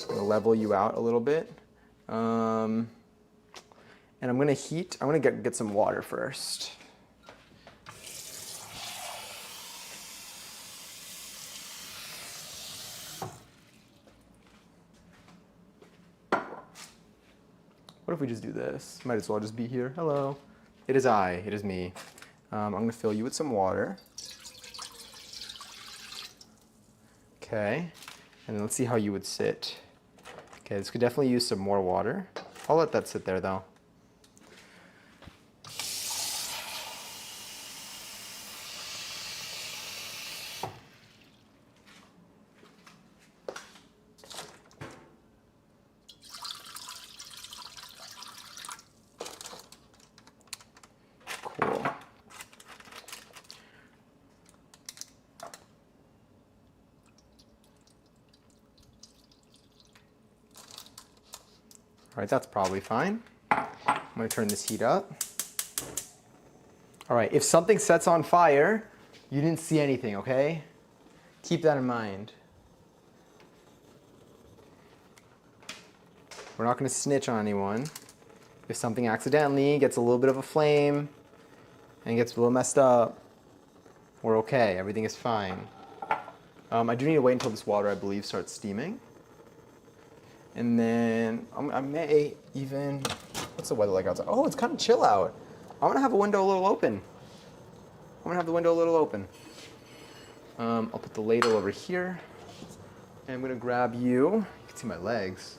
gonna level you out a little bit. And I'm gonna get some water first. What if we just do this? Might as well just be here. Hello. It is I. It is me. I'm going to fill you with some water. Okay. And then let's see how you would sit. Okay, this could definitely use some more water. I'll let that sit there, though. All right, that's probably fine. I'm gonna turn this heat up. All right, if something sets on fire, you didn't see anything, okay? Keep that in mind. We're not gonna snitch on anyone. If something accidentally gets a little bit of a flame and gets a little messed up, we're okay, everything is fine. I do need to wait until this water, I believe, starts steaming. And then I may even, what's the weather like outside? Oh, it's kind of chill out. I'm gonna have the window a little open. I'll put the ladle over here. And I'm gonna grab you. You can see my legs.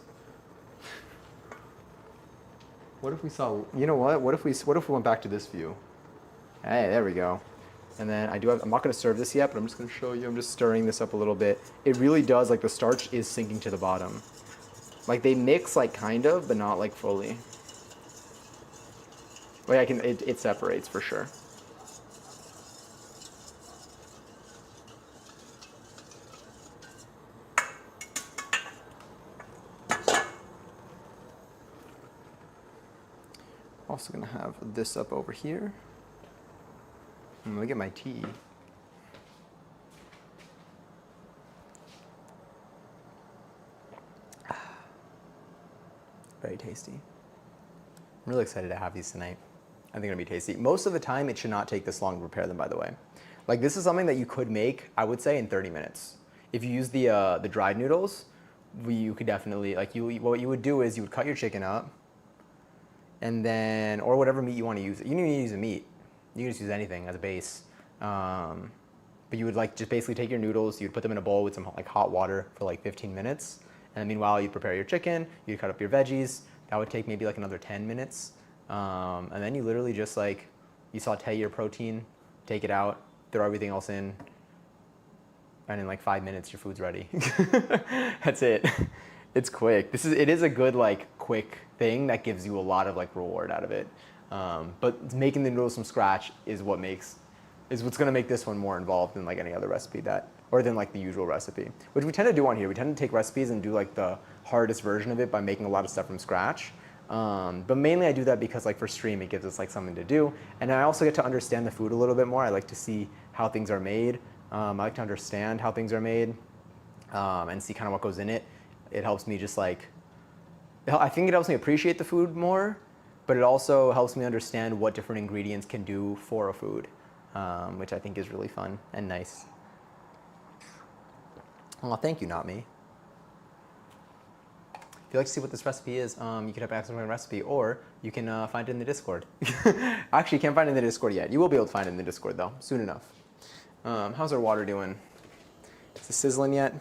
What if we saw, you know what if we went back to this view? Hey, there we go. And then I'm not gonna serve this yet, but I'm just gonna show you, I'm just stirring this up a little bit. It really does, like the starch is sinking to the bottom. Like they mix like kind of, but not like fully. Like it separates for sure. Also gonna have this up over here. I'm gonna get my tea. Very tasty. I'm really excited to have these tonight. I think it'll be tasty. Most of the time, it should not take this long to prepare them, by the way. Like this is something that you could make, I would say, in 30 minutes. If you use the dried noodles, you could definitely, like what you would do is you would cut your chicken up, and then, or whatever meat you want to use. You don't even need to use a meat. You can just use anything as a base. But you would like just basically take your noodles, you'd put them in a bowl with some like hot water for like 15 minutes. And meanwhile, you'd prepare your chicken, you'd cut up your veggies. That would take maybe like another 10 minutes. And then you literally just like, you saute your protein, take it out, throw everything else in, and in like 5 minutes, your food's ready. That's it. It's quick. It is a good like quick thing that gives you a lot of like reward out of it. But making the noodles from scratch is what's gonna make this one more involved than like any other recipe or than like the usual recipe, which we tend to do on here. We tend to take recipes and do like the hardest version of it by making a lot of stuff from scratch. But mainly I do that because like for stream, it gives us like something to do. And I also get to understand the food a little bit more. I like to see how things are made. I like to understand how things are made and see kind of what goes in it. It helps me just like, I think it helps me appreciate the food more, but it also helps me understand what different ingredients can do for a food, which I think is really fun and nice. Oh, thank you, not me. If you'd like to see what this recipe is, you can have access to my recipe, or you can find it in the Discord. Actually, you can't find it in the Discord yet. You will be able to find it in the Discord, though, soon enough. How's our water doing? Is it sizzling yet?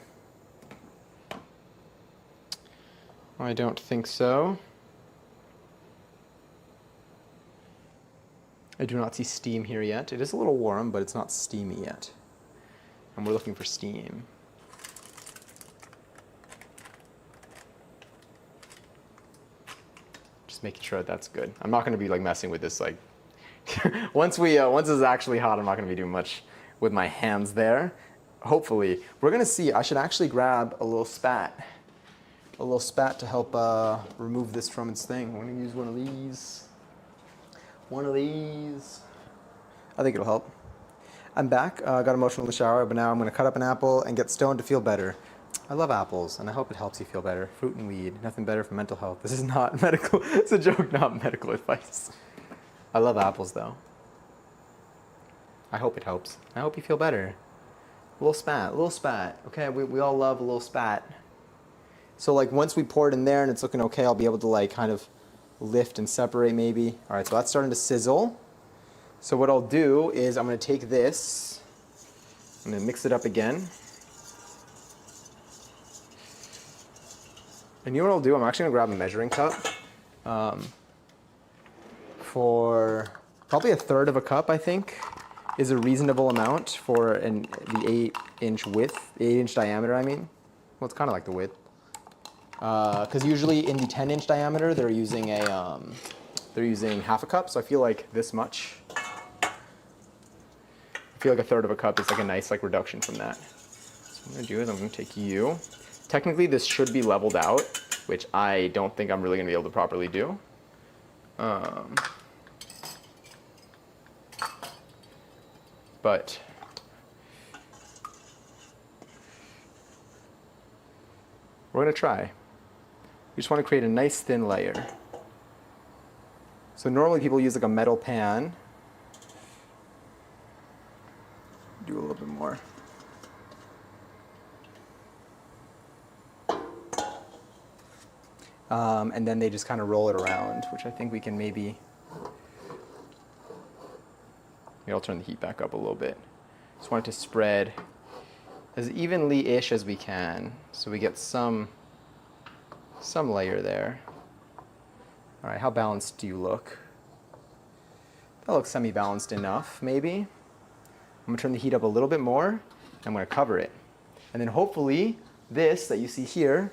I don't think so. I do not see steam here yet. It is a little warm, but it's not steamy yet. And we're looking for steam. Just making sure that's good. I'm not going to be like messing with this like once it's actually hot, I'm not going to be doing much with my hands there. Hopefully, we're going to see. I should actually grab a little spat to help remove this from its thing. I'm going to use one of these. One of these. I think it'll help. I'm back. Got emotional in the shower, but now I'm going to cut up an apple and get stoned to feel better. I love apples, and I hope it helps you feel better. Fruit and weed, nothing better for mental health. This is not medical. It's a joke, not medical advice. I love apples, though. I hope it helps. I hope you feel better. A little spat. Okay, we all love a little spat. So like once we pour it in there and it's looking okay, I'll be able to like kind of lift and separate maybe. All right, so that's starting to sizzle. So what I'll do is I'm going to take this, I'm going to mix it up again. And you know what I'll do? I'm actually going to grab a measuring cup for probably 1/3 of a cup, I think, is a reasonable amount for the 8-inch width, 8-inch diameter, I mean. Well, it's kind of like the width. Because usually in the 10-inch diameter, they're using 1/2 a cup, so I feel like this much. I feel like 1/3 of a cup is like a nice like reduction from that. So what I'm going to do is I'm going to take you. Technically, this should be leveled out, which I don't think I'm really going to be able to properly do. But we're going to try. We just want to create a nice thin layer. So normally people use like a metal pan. Do a little bit more. And then they just kind of roll it around, which I think we can maybe I'll turn the heat back up a little bit. Just want it to spread as evenly-ish as we can, so we get some layer there. All right, how balanced do you look? That looks semi-balanced enough, maybe. I'm gonna turn the heat up a little bit more. I'm gonna cover it. And then hopefully this that you see here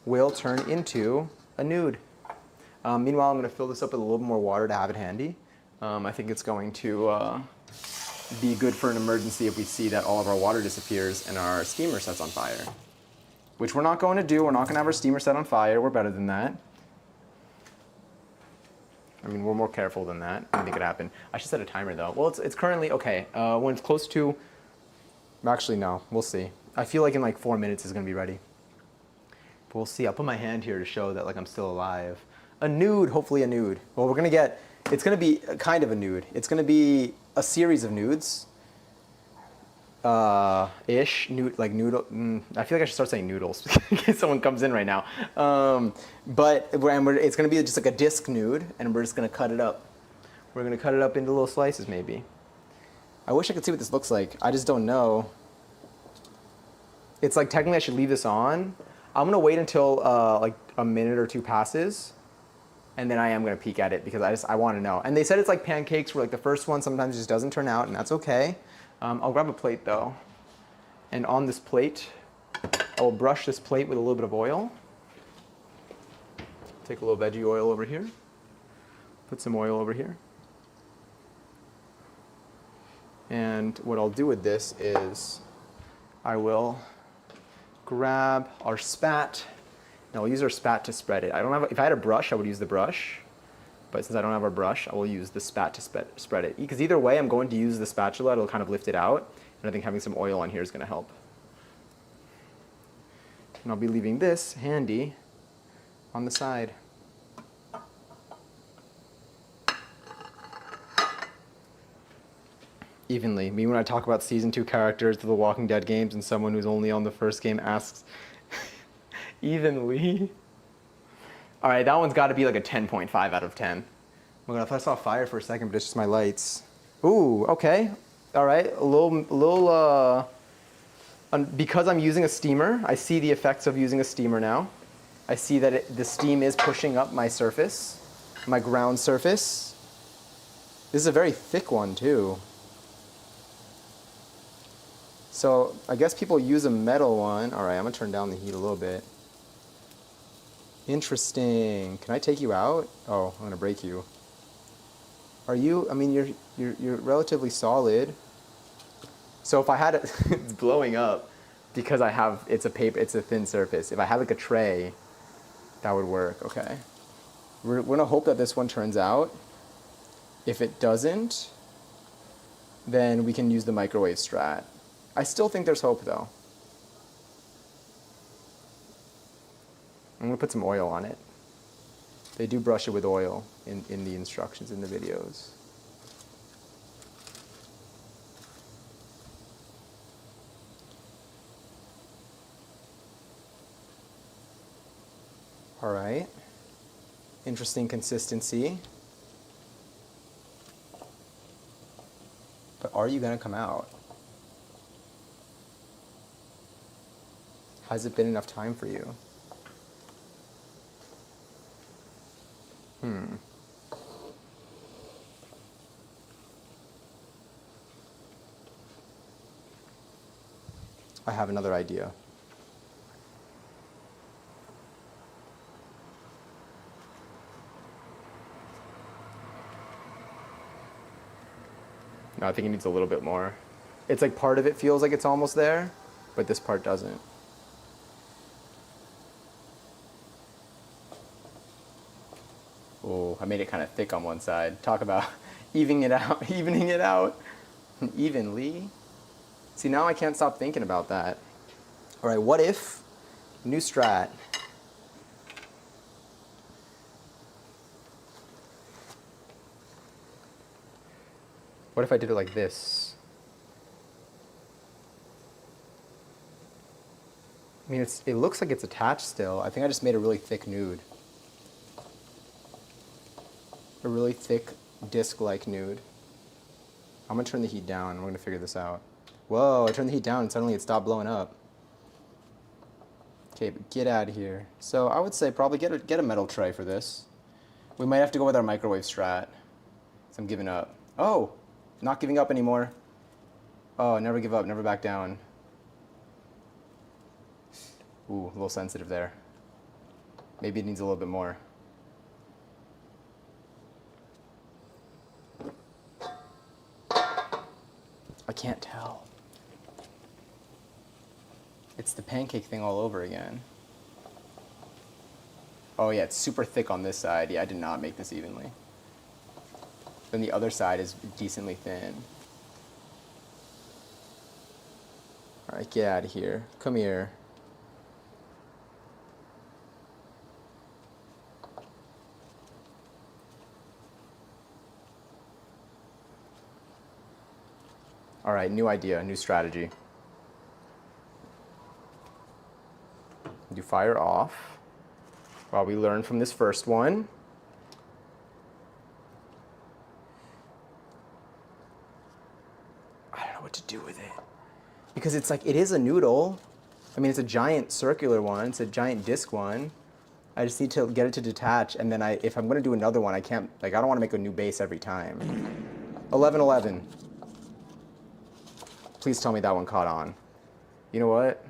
will turn into a nude. Meanwhile, I'm gonna fill this up with a little bit more water to have it handy. I think it's going to be good for an emergency if we see that all of our water disappears and our steamer sets on fire. Which we're not going to do. We're not gonna have our steamer set on fire. We're better than that. I mean, we're more careful than that. Anything could happen. I should set a timer though. Well, it's currently, okay. When it's close to, actually no, we'll see. I feel like in like 4 minutes it's gonna be ready. But we'll see. I'll put my hand here to show that like I'm still alive. A nude, hopefully a nude. Well, we're gonna get, it's gonna be kind of a nude. It's gonna be a series of nudes. Nude, like noodle. I feel like I should start saying noodles in case someone comes in right now. It's gonna be just like a disc nude, and we're just gonna cut it up. We're gonna cut it up into little slices, maybe. I wish I could see what this looks like. I just don't know. It's like technically I should leave this on. I'm gonna wait until like a minute or two passes, and then I am gonna peek at it because I want to know. And they said it's like pancakes, where like the first one sometimes just doesn't turn out, and that's okay. I'll grab a plate though, and on this plate, I will brush this plate with a little bit of oil. Take a little veggie oil over here. Put some oil over here. And what I'll do with this is I will grab our spat, and I'll use our spat to spread it. If I had a brush, I would use the brush. But since I don't have a brush, I will use the spat to spread it. Because either way, I'm going to use the spatula. It'll kind of lift it out. And I think having some oil on here is going to help. And I'll be leaving this handy on the side. Evenly. Me, when I talk about Season 2 characters to the Walking Dead games and someone who's only on the first game asks, evenly? All right, that one's got to be like a 10.5 out of 10. Oh my God, I thought I saw fire for a second, but it's just my lights. Ooh, okay. All right, because I'm using a steamer, I see the effects of using a steamer now. I see that the steam is pushing up my surface, my ground surface. This is a very thick one too. So I guess people use a metal one. All right, I'm gonna turn down the heat a little bit. Interesting. Can I take you out? Oh, I'm gonna break you. Are you? I mean, you're relatively solid. So if I had it, it's blowing up because it's a thin surface. If I had like a tray, that would work. Okay. We're gonna hope that this one turns out. If it doesn't, then we can use the microwave strat. I still think there's hope though. I'm gonna put some oil on it. They do brush it with oil in the instructions in the videos. All right. Interesting consistency. But are you gonna come out? Has it been enough time for you? I have another idea. No, I think it needs a little bit more. It's like part of it feels like it's almost there, but this part doesn't. Oh, I made it kind of thick on one side. Talk about evening it out, evenly. See, now I can't stop thinking about that. All right, what if, new strat. What if I did it like this? I mean, it looks like it's attached still. I think I just made a really thick nude. A really thick disc-like nude. I'm gonna turn the heat down and we're gonna figure this out. Whoa, I turned the heat down and suddenly it stopped blowing up. Okay, but get out of here. So I would say probably get a metal tray for this. We might have to go with our microwave strat. So I'm giving up. Oh, not giving up anymore. Oh, never give up, never back down. Ooh, a little sensitive there. Maybe it needs a little bit more. I can't tell. It's the pancake thing all over again. Oh yeah, it's super thick on this side. Yeah, I did not make this evenly. Then the other side is decently thin. All right, get out of here. Come here. All right, new idea, new strategy. Do fire off while we learn from this first one. I don't know what to do with it. Because it's like, it is a noodle. I mean, it's a giant circular one. It's a giant disc one. I just need to get it to detach, and then if I'm gonna do another one, I can't, like, I don't wanna make a new base every time. 11-11. Please tell me that one caught on. You know what?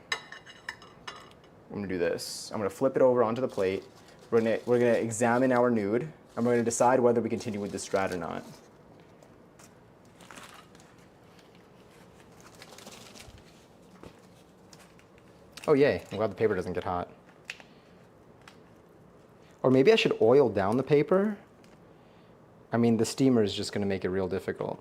I'm gonna do this. I'm gonna flip it over onto the plate. We're gonna examine our nude, and we're gonna decide whether we continue with this strat or not. Oh yay, I'm glad the paper doesn't get hot. Or maybe I should oil down the paper. I mean, the steamer is just gonna make it real difficult.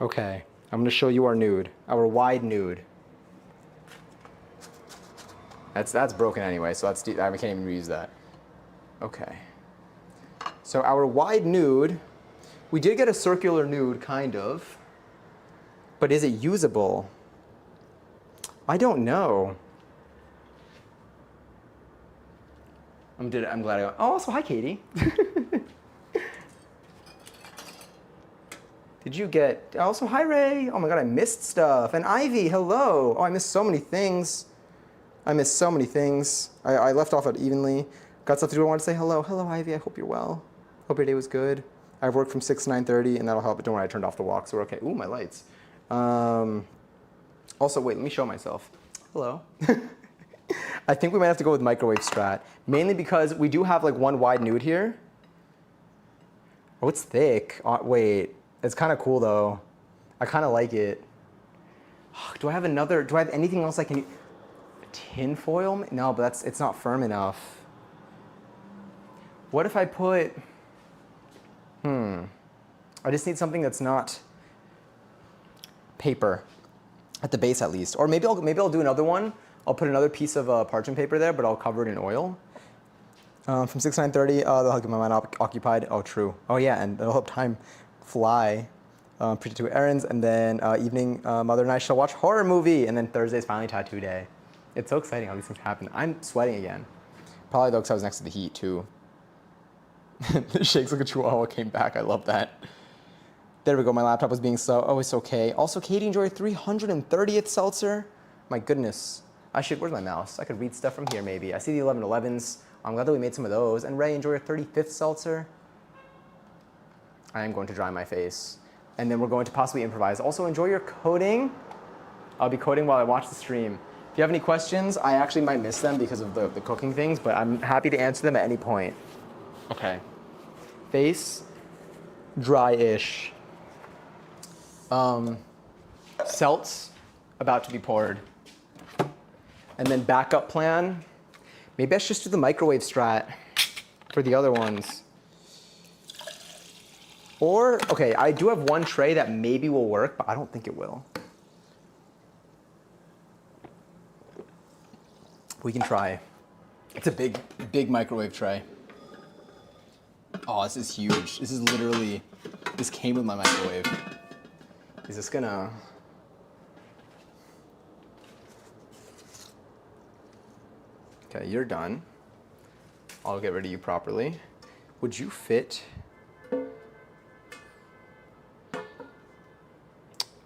Okay, I'm gonna show you our nude, our wide nude. That's broken anyway, so I can't even reuse that. Okay. So our wide nude, we did get a circular nude, kind of. But is it usable? I don't know. I'm glad I got, oh, also hi Katie. Did you get, also hi Ray. Oh my God, I missed stuff. And Ivy, hello. Oh, I missed so many things. I missed so many things. I left off it evenly. Got stuff to do, I want to say hello. Hello Ivy, I hope you're well. Hope your day was good. I've worked from 6 to 9:30 and that'll help, but don't worry, I turned off the walk, so we're okay. Ooh, my lights. Also, wait, let me show myself. Hello. I think we might have to go with microwave strat, mainly because we do have like one wide nude here. Oh, it's thick. Wait, it's kind of cool though. I kind of like it. Do I have anything else I can use? Tin foil? No, but it's not firm enough. What if I put, I just need something that's not paper, at the base at least. Or maybe I'll do another one. I'll put another piece of parchment paper there, but I'll cover it in oil. From 6 to 9:30, that'll keep my mind occupied. Oh, true. Oh yeah, and that'll help time fly. Pretty two errands, and then evening, Mother and I shall watch horror movie, and then Thursday's finally tattoo day. It's so exciting how these things happen. I'm sweating again. Probably though because I was next to the heat too. The shakes like a chihuahua came back. I love that. There we go. My laptop was being slow. Oh, it's okay. Also, Katie enjoyed 330th seltzer. My goodness. Where's my mouse? I could read stuff from here maybe. I see the 11-11s. I'm glad that we made some of those. And Ray, enjoy your 35th seltzer. I am going to dry my face. And then we're going to possibly improvise. Also, enjoy your coding. I'll be coding while I watch the stream. If you have any questions, I actually might miss them because of the cooking things, but I'm happy to answer them at any point. Okay. Face, dry-ish. Seltz, about to be poured. And then backup plan. Maybe I should just do the microwave strat for the other ones. Or, okay, I do have one tray that maybe will work, but I don't think it will. We can try. It's a big, big microwave tray. Oh, this is huge. This is literally, this came with my microwave. Is this gonna? Okay, you're done. I'll get rid of you properly. Would you fit?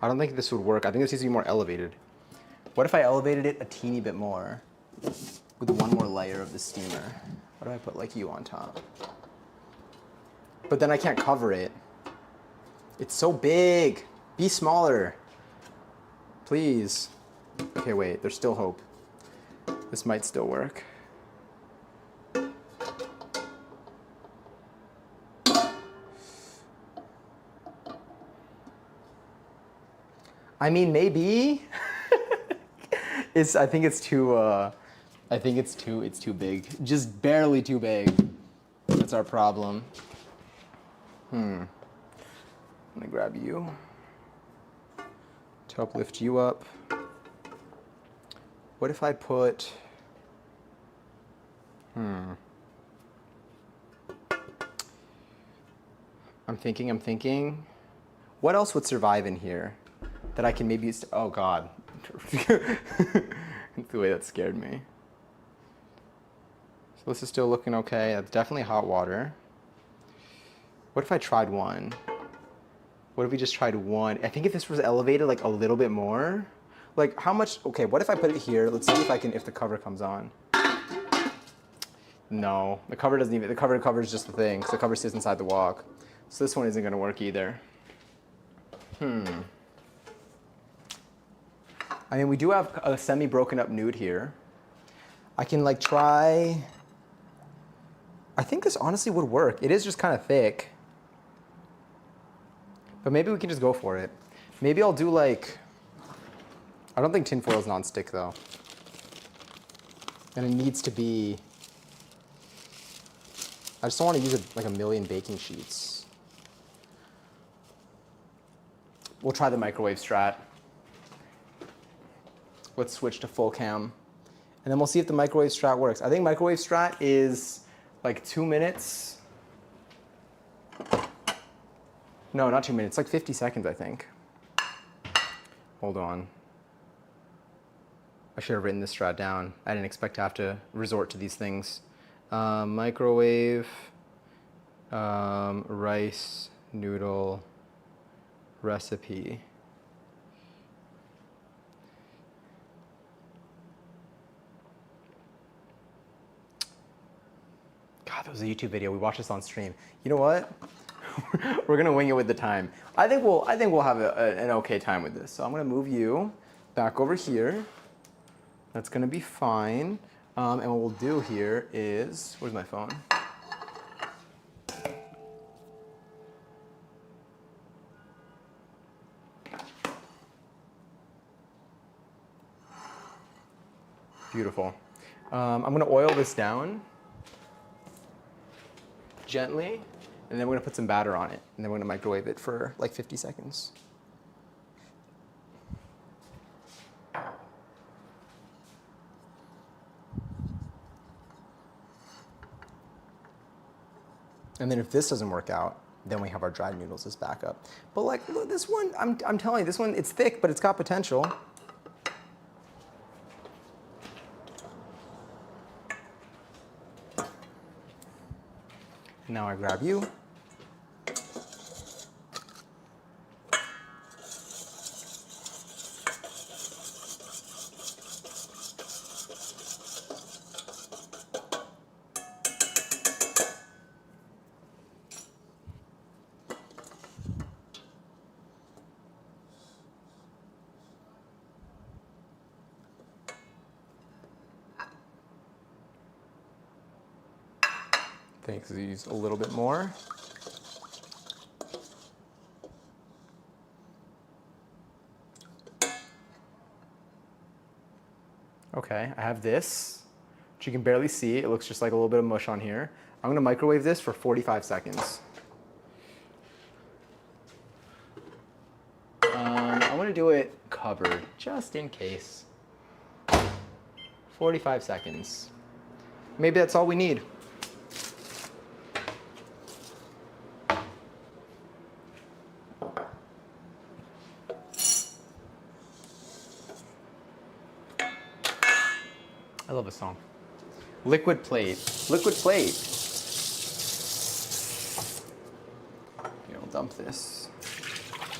I don't think this would work. I think this needs to be more elevated. What if I elevated it a teeny bit more? with one more layer of the steamer. What do I put like you on top? But then I can't cover it. It's so big. Be smaller. Please. Okay, wait, there's still hope. This might still work. I mean, maybe. I think it's too big. Just barely too big. That's our problem. I'm gonna grab you to help lift you up. What if I put, I'm thinking, what else would survive in here that I can maybe use to, oh God. The way that scared me. So this is still looking okay. That's definitely hot water. What if I tried one? What if we just tried one? I think if this was elevated like a little bit more, like how much, okay, what if I put it here? Let's see if the cover comes on. No, the cover doesn't even, the cover covers just the thing, so the cover sits inside the wok. So this one isn't gonna work either. I mean, we do have a semi-broken up nude here. I can like try, I think this honestly would work. It is just kind of thick. But maybe we can just go for it. Maybe I'll do like, I don't think tinfoil is non-stick though. And it needs to be, I just don't want to use like a million baking sheets. We'll try the microwave strat. Let's switch to full cam. And then we'll see if the microwave strat works. I think microwave strat is like 2 minutes. No, not 2 minutes, like 50 seconds, I think. Hold on. I should have written this strat down. I didn't expect to have to resort to these things. Microwave, rice, noodle, recipe. God, that was a YouTube video. We watched this on stream. You know what? We're gonna wing it with the time. I think we'll have an okay time with this. So I'm gonna move you back over here. That's gonna be fine. And what we'll do here is, where's my phone? Beautiful. I'm gonna oil this down gently, and then we're gonna put some batter on it, and then we're gonna microwave it for like 50 seconds. And then if this doesn't work out, then we have our dried noodles as backup. But like, look, this one, I'm telling you, this one, it's thick, but it's got potential. Now I grab you. Thanks, use a little bit more. Okay, I have this, which you can barely see. It looks just like a little bit of mush on here. I'm gonna microwave this for 45 seconds. I wanna do it covered, just in case. 45 seconds. Maybe that's all we need. I love this song. Liquid plate. Liquid plate. Here, I'll dump this.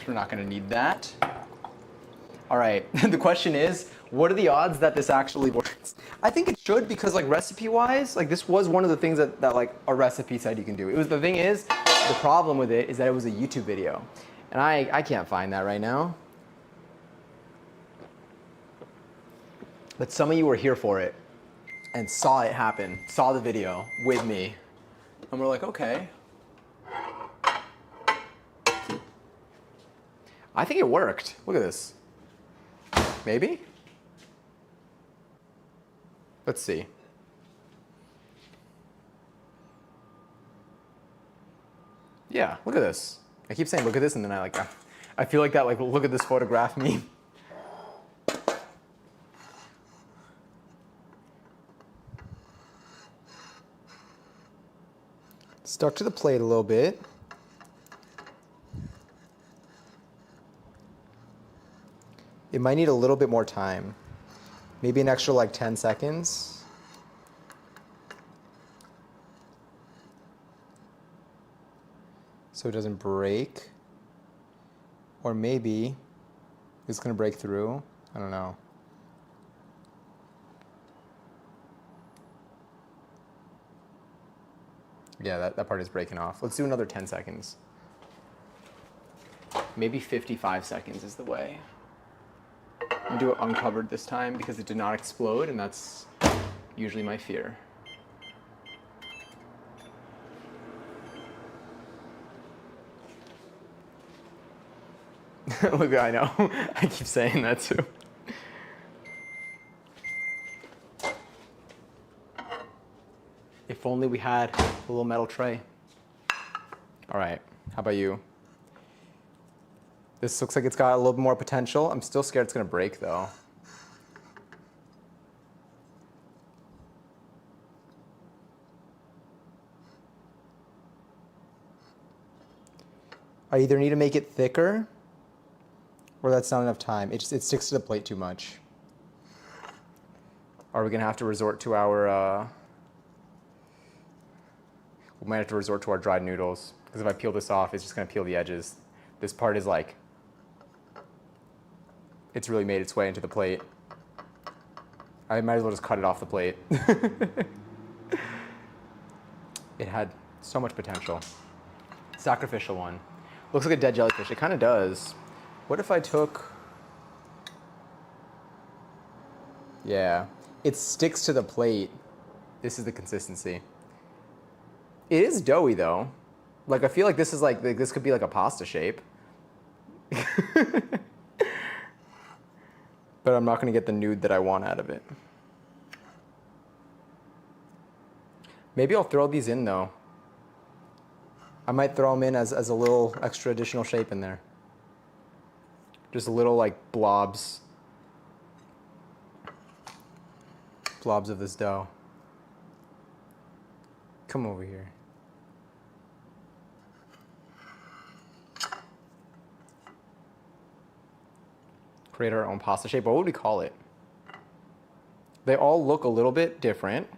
We're not gonna need that. All right, the question is, what are the odds that this actually works? I think it should because like recipe-wise, like this was one of the things that like a recipe said you can do. It was, the thing is, the problem with it is that it was a YouTube video. And I can't find that right now. But some of you were here for it and saw it happen, saw the video with me. And we're like, okay. I think it worked. Look at this. Maybe? Let's see. Yeah, look at this. I keep saying look at this, and then I feel like that like look at this photograph meme. Stuck to the plate a little bit. It might need a little bit more time. Maybe an extra like 10 seconds. So it doesn't break. Or maybe it's gonna break through. I don't know. Yeah, that part is breaking off. Let's do another 10 seconds. Maybe 55 seconds is the way. I'm gonna do it uncovered this time because it did not explode, and that's usually my fear. Look, I know. I keep saying that too. If only we had a little metal tray. All right, how about you? This looks like it's got a little bit more potential. I'm still scared it's gonna break though. I either need to make it thicker or that's not enough time. It sticks to the plate too much. Are we gonna have to resort to our, we might have to resort to our dried noodles, because if I peel this off, it's just gonna peel the edges. This part is like, it's really made its way into the plate. I might as well just cut it off the plate. It had so much potential. Sacrificial one. Looks like a dead jellyfish. It kind of does. What if I took... Yeah. It sticks to the plate. This is the consistency. It is doughy though. Like I feel like this is like this could be like a pasta shape. But I'm not going to get the nude that I want out of it. Maybe I'll throw these in though. I might throw them in as a little extra additional shape in there. Just little like blobs. Blobs of this dough. Come over here. Create our own pasta shape. What would we call it? They all look a little bit different.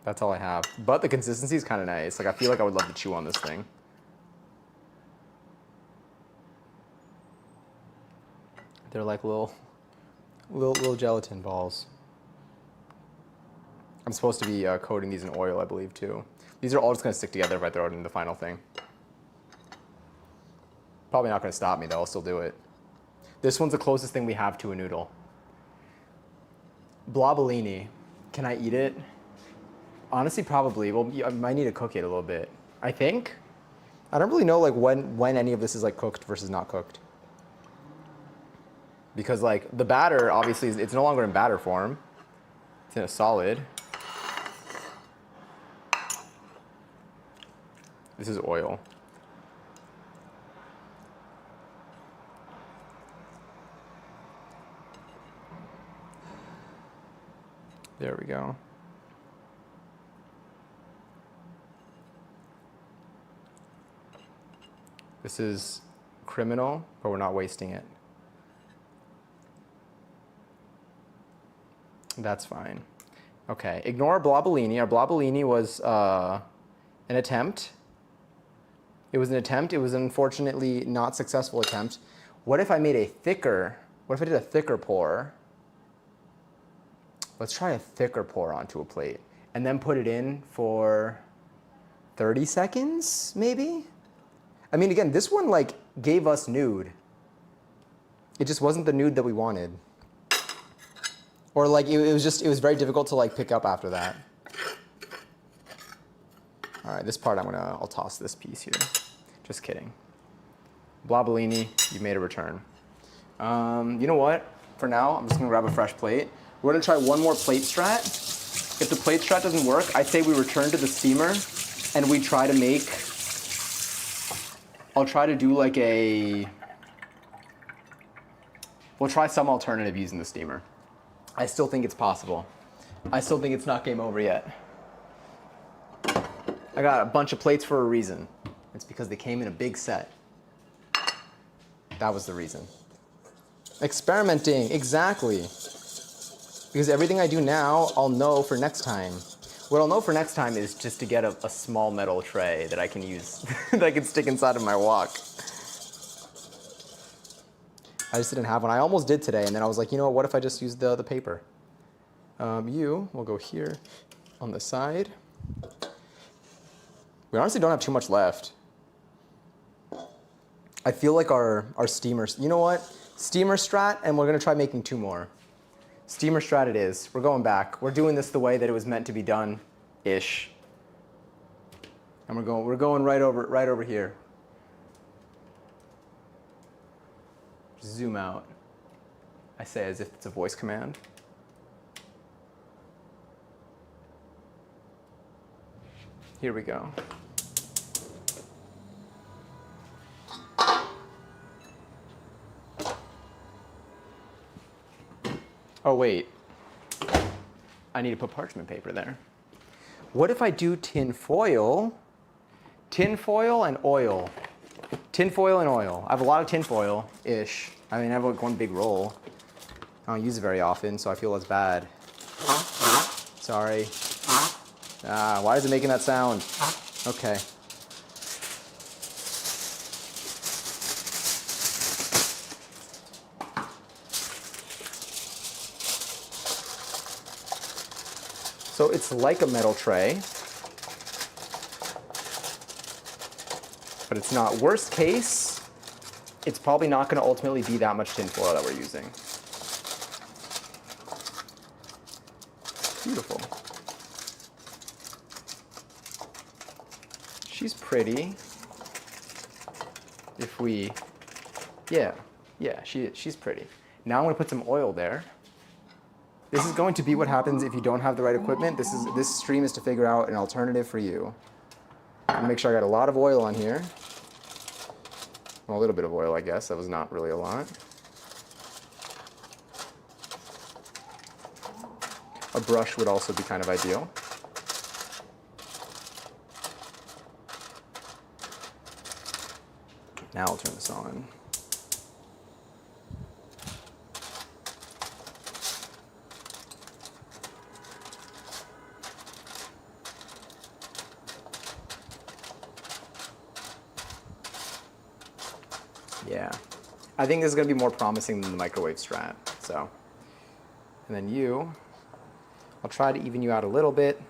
That's all I have. But the consistency is kind of nice. Like I feel like I would love to chew on this thing. They're like little gelatin balls. I'm supposed to be coating these in oil, I believe, too. These are all just going to stick together if I throw it in the final thing. Probably not going to stop me, though. I'll still do it. This one's the closest thing we have to a noodle. Blobolini. Can I eat it? Honestly, probably. Well, I might need to cook it a little bit. I think. I don't really know like when any of this is like cooked versus not cooked. Because like the batter, obviously, it's no longer in batter form. It's in a solid. This is oil. There we go. This is criminal, but we're not wasting it. That's fine. Okay, ignore our blobolini. Our blobolini was an attempt It was an attempt. It was an unfortunately not successful attempt. What if I made a thicker, what if I did a thicker pour? Let's try a thicker pour onto a plate and then put it in for 30 seconds, maybe? I mean, again, this one like gave us nude. It just wasn't the nude that we wanted. Or like, it was very difficult to like pick up after that. All right, this part I'll toss this piece here. Just kidding. Blobolini, you made a return. You know what? For now, I'm just gonna grab a fresh plate. We're gonna try one more plate strat. If the plate strat doesn't work, I'd say we return to the steamer and we try to make, I'll try to do like we'll try some alternative using the steamer. I still think it's possible. I still think it's not game over yet. I got a bunch of plates for a reason. It's because they came in a big set. That was the reason. Experimenting, exactly. Because everything I do now, I'll know for next time. What I'll know for next time is just to get a small metal tray that I can use, that I can stick inside of my wok. I just didn't have one. I almost did today, and then I was like, you know what if I just use the paper? You will go here on the side. We honestly don't have too much left. I feel like our steamers, you know what? Steamer strat, and we're gonna try making 2 more. Steamer strat it is. We're going back. We're doing this the way that it was meant to be done-ish. And we're going right over here. Just zoom out. I say as if it's a voice command. Here we go. Oh wait, I need to put parchment paper there. What if I do tin foil? Tin foil and oil. Tin foil and oil. I have a lot of tin foil-ish. I mean, I have like one big roll. I don't use it very often, so I feel less bad. Sorry. Why is it making that sound? Okay. So it's like a metal tray, but it's not. Worst case, it's probably not going to ultimately be that much tin foil that we're using. Beautiful. She's pretty. If we, yeah, she's pretty. Now I'm going to put some oil there. This is going to be what happens if you don't have the right equipment. This stream is to figure out an alternative for you. I'm gonna make sure I got a lot of oil on here. Well, a little bit of oil, I guess. That was not really a lot. A brush would also be kind of ideal. Now I'll turn this on. Yeah, I think this is gonna be more promising than the microwave strat, so. And then I'll try to even you out a little bit.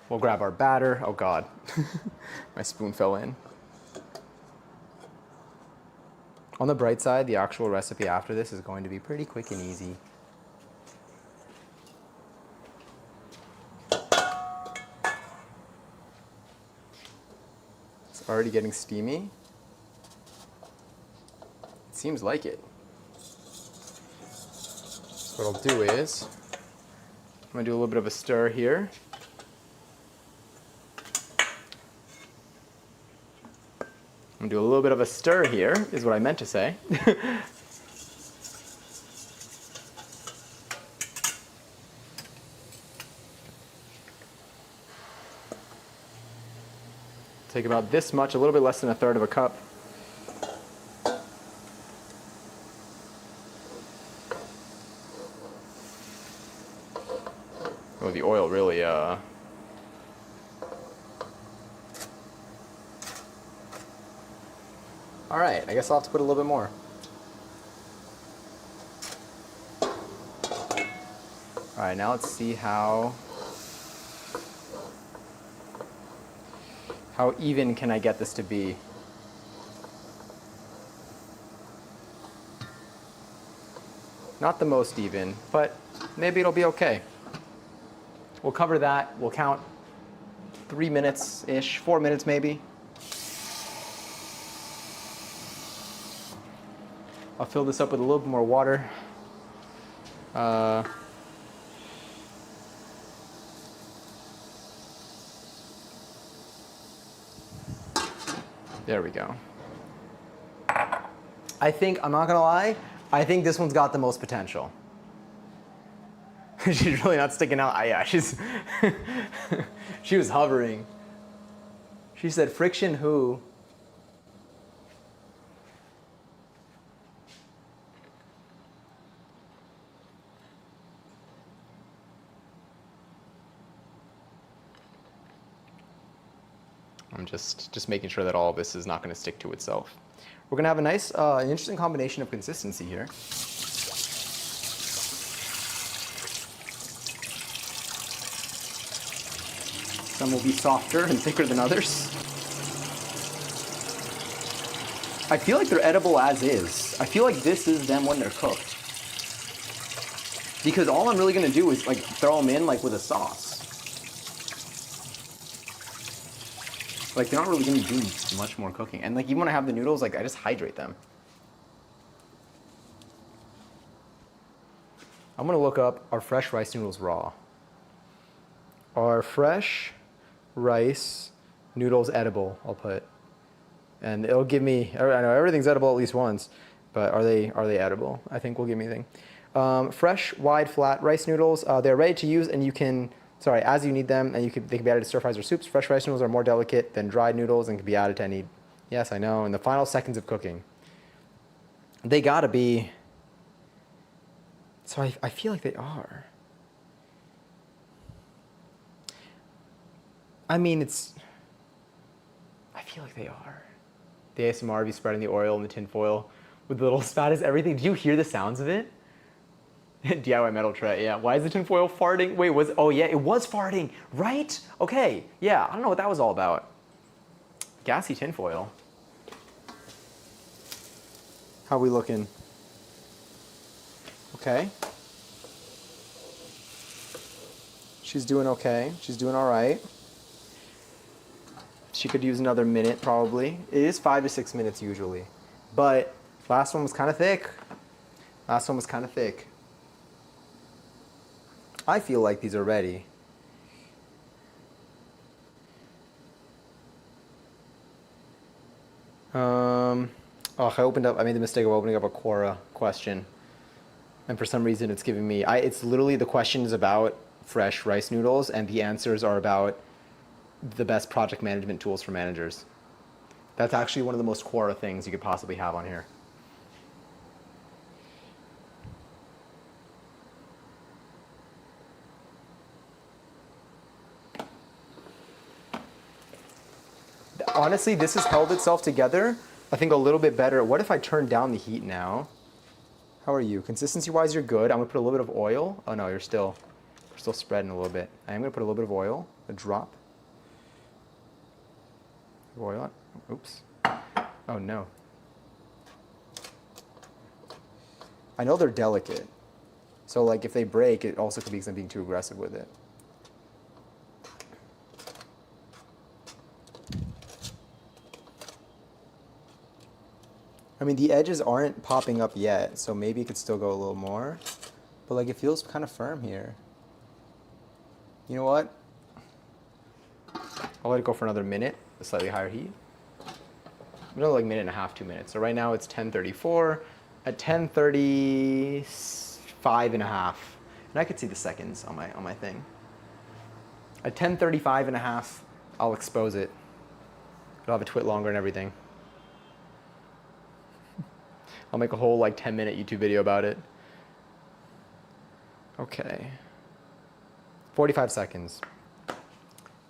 We'll grab our batter. Oh God, my spoon fell in. On the bright side, the actual recipe after this is going to be pretty quick and easy. It's already getting steamy. Seems like it. So what I'll do is, I'm gonna do a little bit of a stir here. I'm gonna do a little bit of a stir here, is what I meant to say. Take about this much, a little bit less than 1/3 of a cup. Oh, the oil really, All right, I guess I'll have to put a little bit more. All right, now let's see how even can I get this to be. Not the most even, but maybe it'll be okay. We'll cover that. We'll count 3 minutes-ish, 4 minutes maybe. I'll fill this up with a little bit more water. There we go. I think, I'm not gonna lie, I think this one's got the most potential. She's really not sticking out. Yeah, she's she was hovering. She said, friction who? I'm just making sure that all of this is not going to stick to itself. We're going to have a nice, an interesting combination of consistency here. Some will be softer and thicker than others. I feel like they're edible as is. I feel like this is them when they're cooked. Because all I'm really going to do is like throw them in like with a sauce. Like they're not really going to do much more cooking. And like even when I have the noodles, like I just hydrate them. I'm going to look up our fresh rice noodles raw. Are fresh rice noodles edible? I'll put. And it'll give me, I know everything's edible at least once, but are they edible? I think will give me a thing. Fresh, wide, flat rice noodles. They're ready to use and you can, as you need them, and they can be added to stir fries or soups. Fresh rice noodles are more delicate than dried noodles and can be added to any, yes, I know, in the final seconds of cooking. They gotta be, so I feel like they are. I mean, I feel like they are. The ASMR of you spreading the oil in the tin foil with the little spat is everything. Do you hear the sounds of it? DIY metal tray, yeah. Why is the tin foil farting? Wait, oh yeah, it was farting, right? Okay, yeah, I don't know what that was all about. Gassy tin foil. How are we looking? Okay. She's doing okay. She's doing all right. She could use another minute probably. It is 5 to 6 minutes usually. But last one was kind of thick. Last one was kind of thick. I feel like these are ready. Oh, I made the mistake of opening up a Quora question. And for some reason it's giving me, it's literally the question is about fresh rice noodles and the answers are about the best project management tools for managers. That's actually one of the most Quora things you could possibly have on here. Honestly, this has held itself together, I think, a little bit better. What if I turn down the heat now? How are you? Consistency-wise, you're good. I'm gonna put a little bit of oil. Oh no, you're still spreading a little bit. I am gonna put a little bit of oil, a drop. Oil on. Oops. Oh no. I know they're delicate. So like if they break, it also could be because I'm being too aggressive with it. I mean, the edges aren't popping up yet, so maybe it could still go a little more. But like it feels kind of firm here. You know what? I'll let it go for another minute, a slightly higher heat. Another like minute and a half, 2 minutes. So right now it's 10:34. At 10:35 and a half, and I could see the seconds on my thing. At 10:35 and a half, I'll expose it. It'll have a twit longer and everything. I'll make a whole like 10-minute YouTube video about it. Okay. 45 seconds.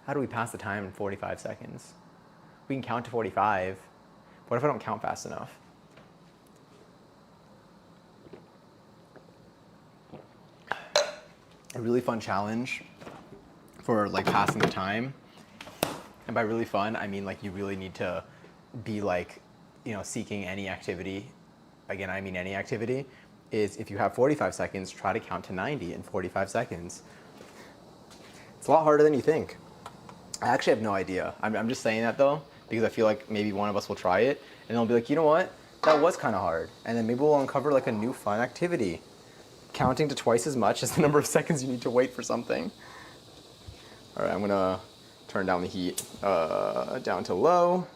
How do we pass the time in 45 seconds? We can count to 45. What if I don't count fast enough? A really fun challenge for like passing the time. And by really fun, I mean like you really need to be like, you know, seeking any activity. Again, I mean any activity. Is if you have 45 seconds, try to count to 90 in 45 seconds. It's a lot harder than you think. I actually have no idea. I'm just saying that though, because I feel like maybe one of us will try it and they'll be like, you know what? That was kind of hard. And then maybe we'll uncover like a new fun activity. Counting to twice as much as the number of seconds you need to wait for something. All right, I'm gonna turn down the heat down to low.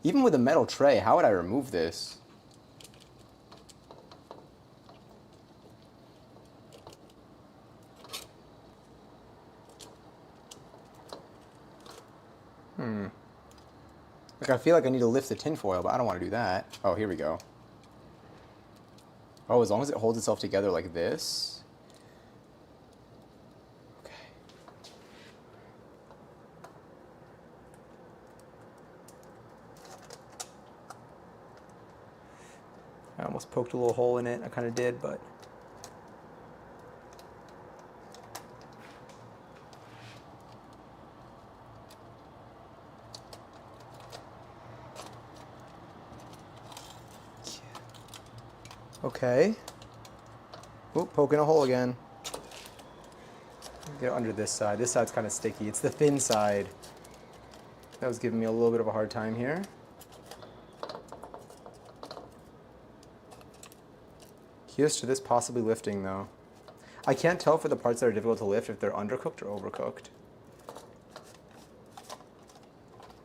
Even with a metal tray, how would I remove this? Like I feel like I need to lift the tinfoil, but I don't want to do that. Oh, here we go. Oh, as long as it holds itself together like this. Okay. I almost poked a little hole in it. I kind of did, but... Okay. Oop, poking a hole again. Get under this side. This side's kind of sticky. It's the thin side that was giving me a little bit of a hard time here. Here's to this possibly lifting though. I can't tell for the parts that are difficult to lift if they're undercooked or overcooked.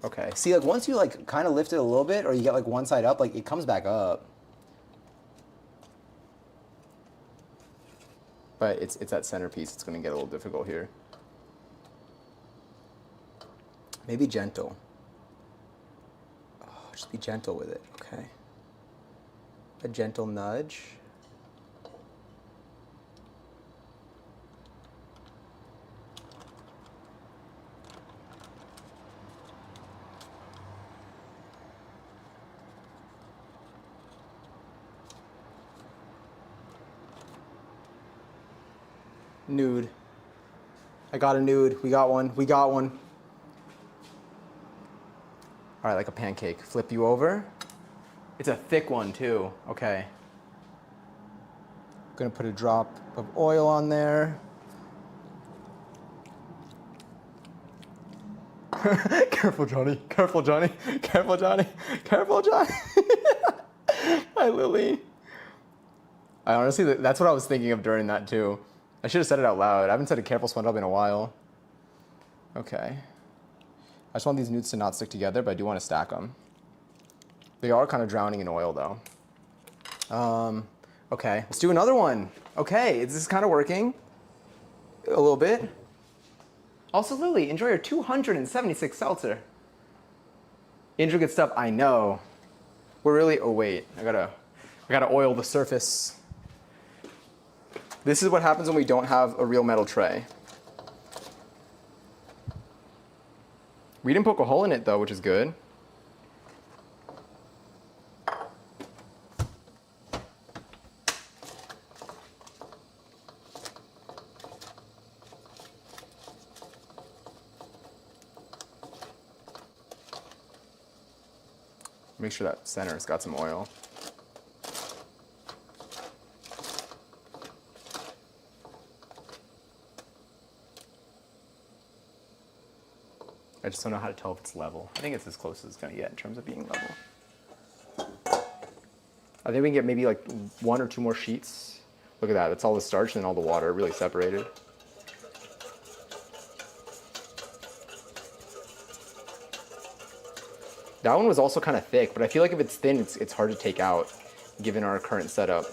Okay, see, like once you like kind of lift it a little bit or you get like one side up, like it comes back up. But it's that centerpiece. It's going to get a little difficult here. Maybe gentle. Oh, just be gentle with it, okay. A gentle nudge. Nude. I got a nude. We got one. We got one. All right, like a pancake. Flip you over. It's a thick one too. Okay. Gonna put a drop of oil on there. Careful, Johnny. Careful, Johnny. Careful, Johnny. Careful, Johnny. Hi, Lily. I honestly, that's what I was thinking of during that too. I should have said it out loud. I haven't said a careful SpongeBob in a while. Okay. I just want these nudes to not stick together, but I do want to stack them. They are kind of drowning in oil though. Okay, let's do another one. Okay, this is kind of working. A little bit. Also, Lily, enjoy your 276 seltzer. Intricate stuff, I know. We're really, oh wait, I gotta oil the surface. This is what happens when we don't have a real metal tray. We didn't poke a hole in it though, which is good. Make sure that center's got some oil. I just don't know how to tell if it's level. I think it's as close as it's gonna get in terms of being level. I think we can get maybe like 1 or 2 more sheets. Look at that, that's all the starch and all the water really separated. That one was also kind of thick, but I feel like if it's thin, it's hard to take out, given our current setup.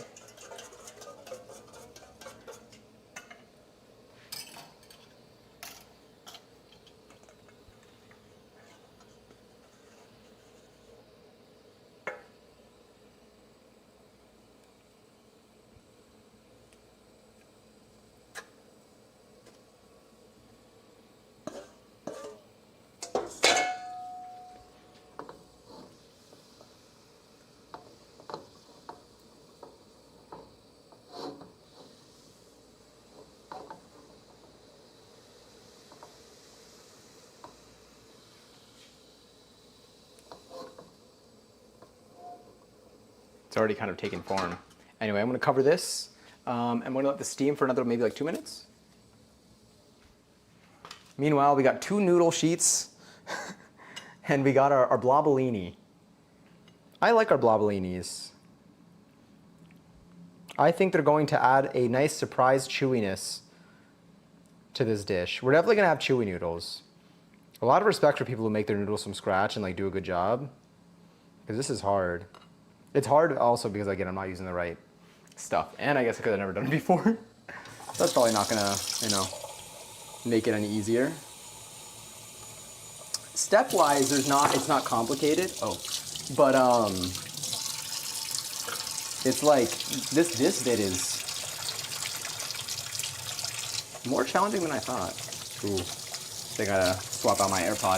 It's already kind of taken form. Anyway, I'm gonna cover this. I'm gonna let this steam for another maybe like 2 minutes. Meanwhile, we got 2 noodle sheets and we got our blobolini. I like our blobolinis. I think they're going to add a nice surprise chewiness to this dish. We're definitely gonna have chewy noodles. A lot of respect for people who make their noodles from scratch and like do a good job, because this is hard. It's hard also because, again, I'm not using the right stuff, and I guess because I've never done it before. That's probably not gonna, you know, make it any easier. Step-wise, it's not complicated. Oh, but it's like this bit is more challenging than I thought. Ooh, I gotta swap out my AirPod.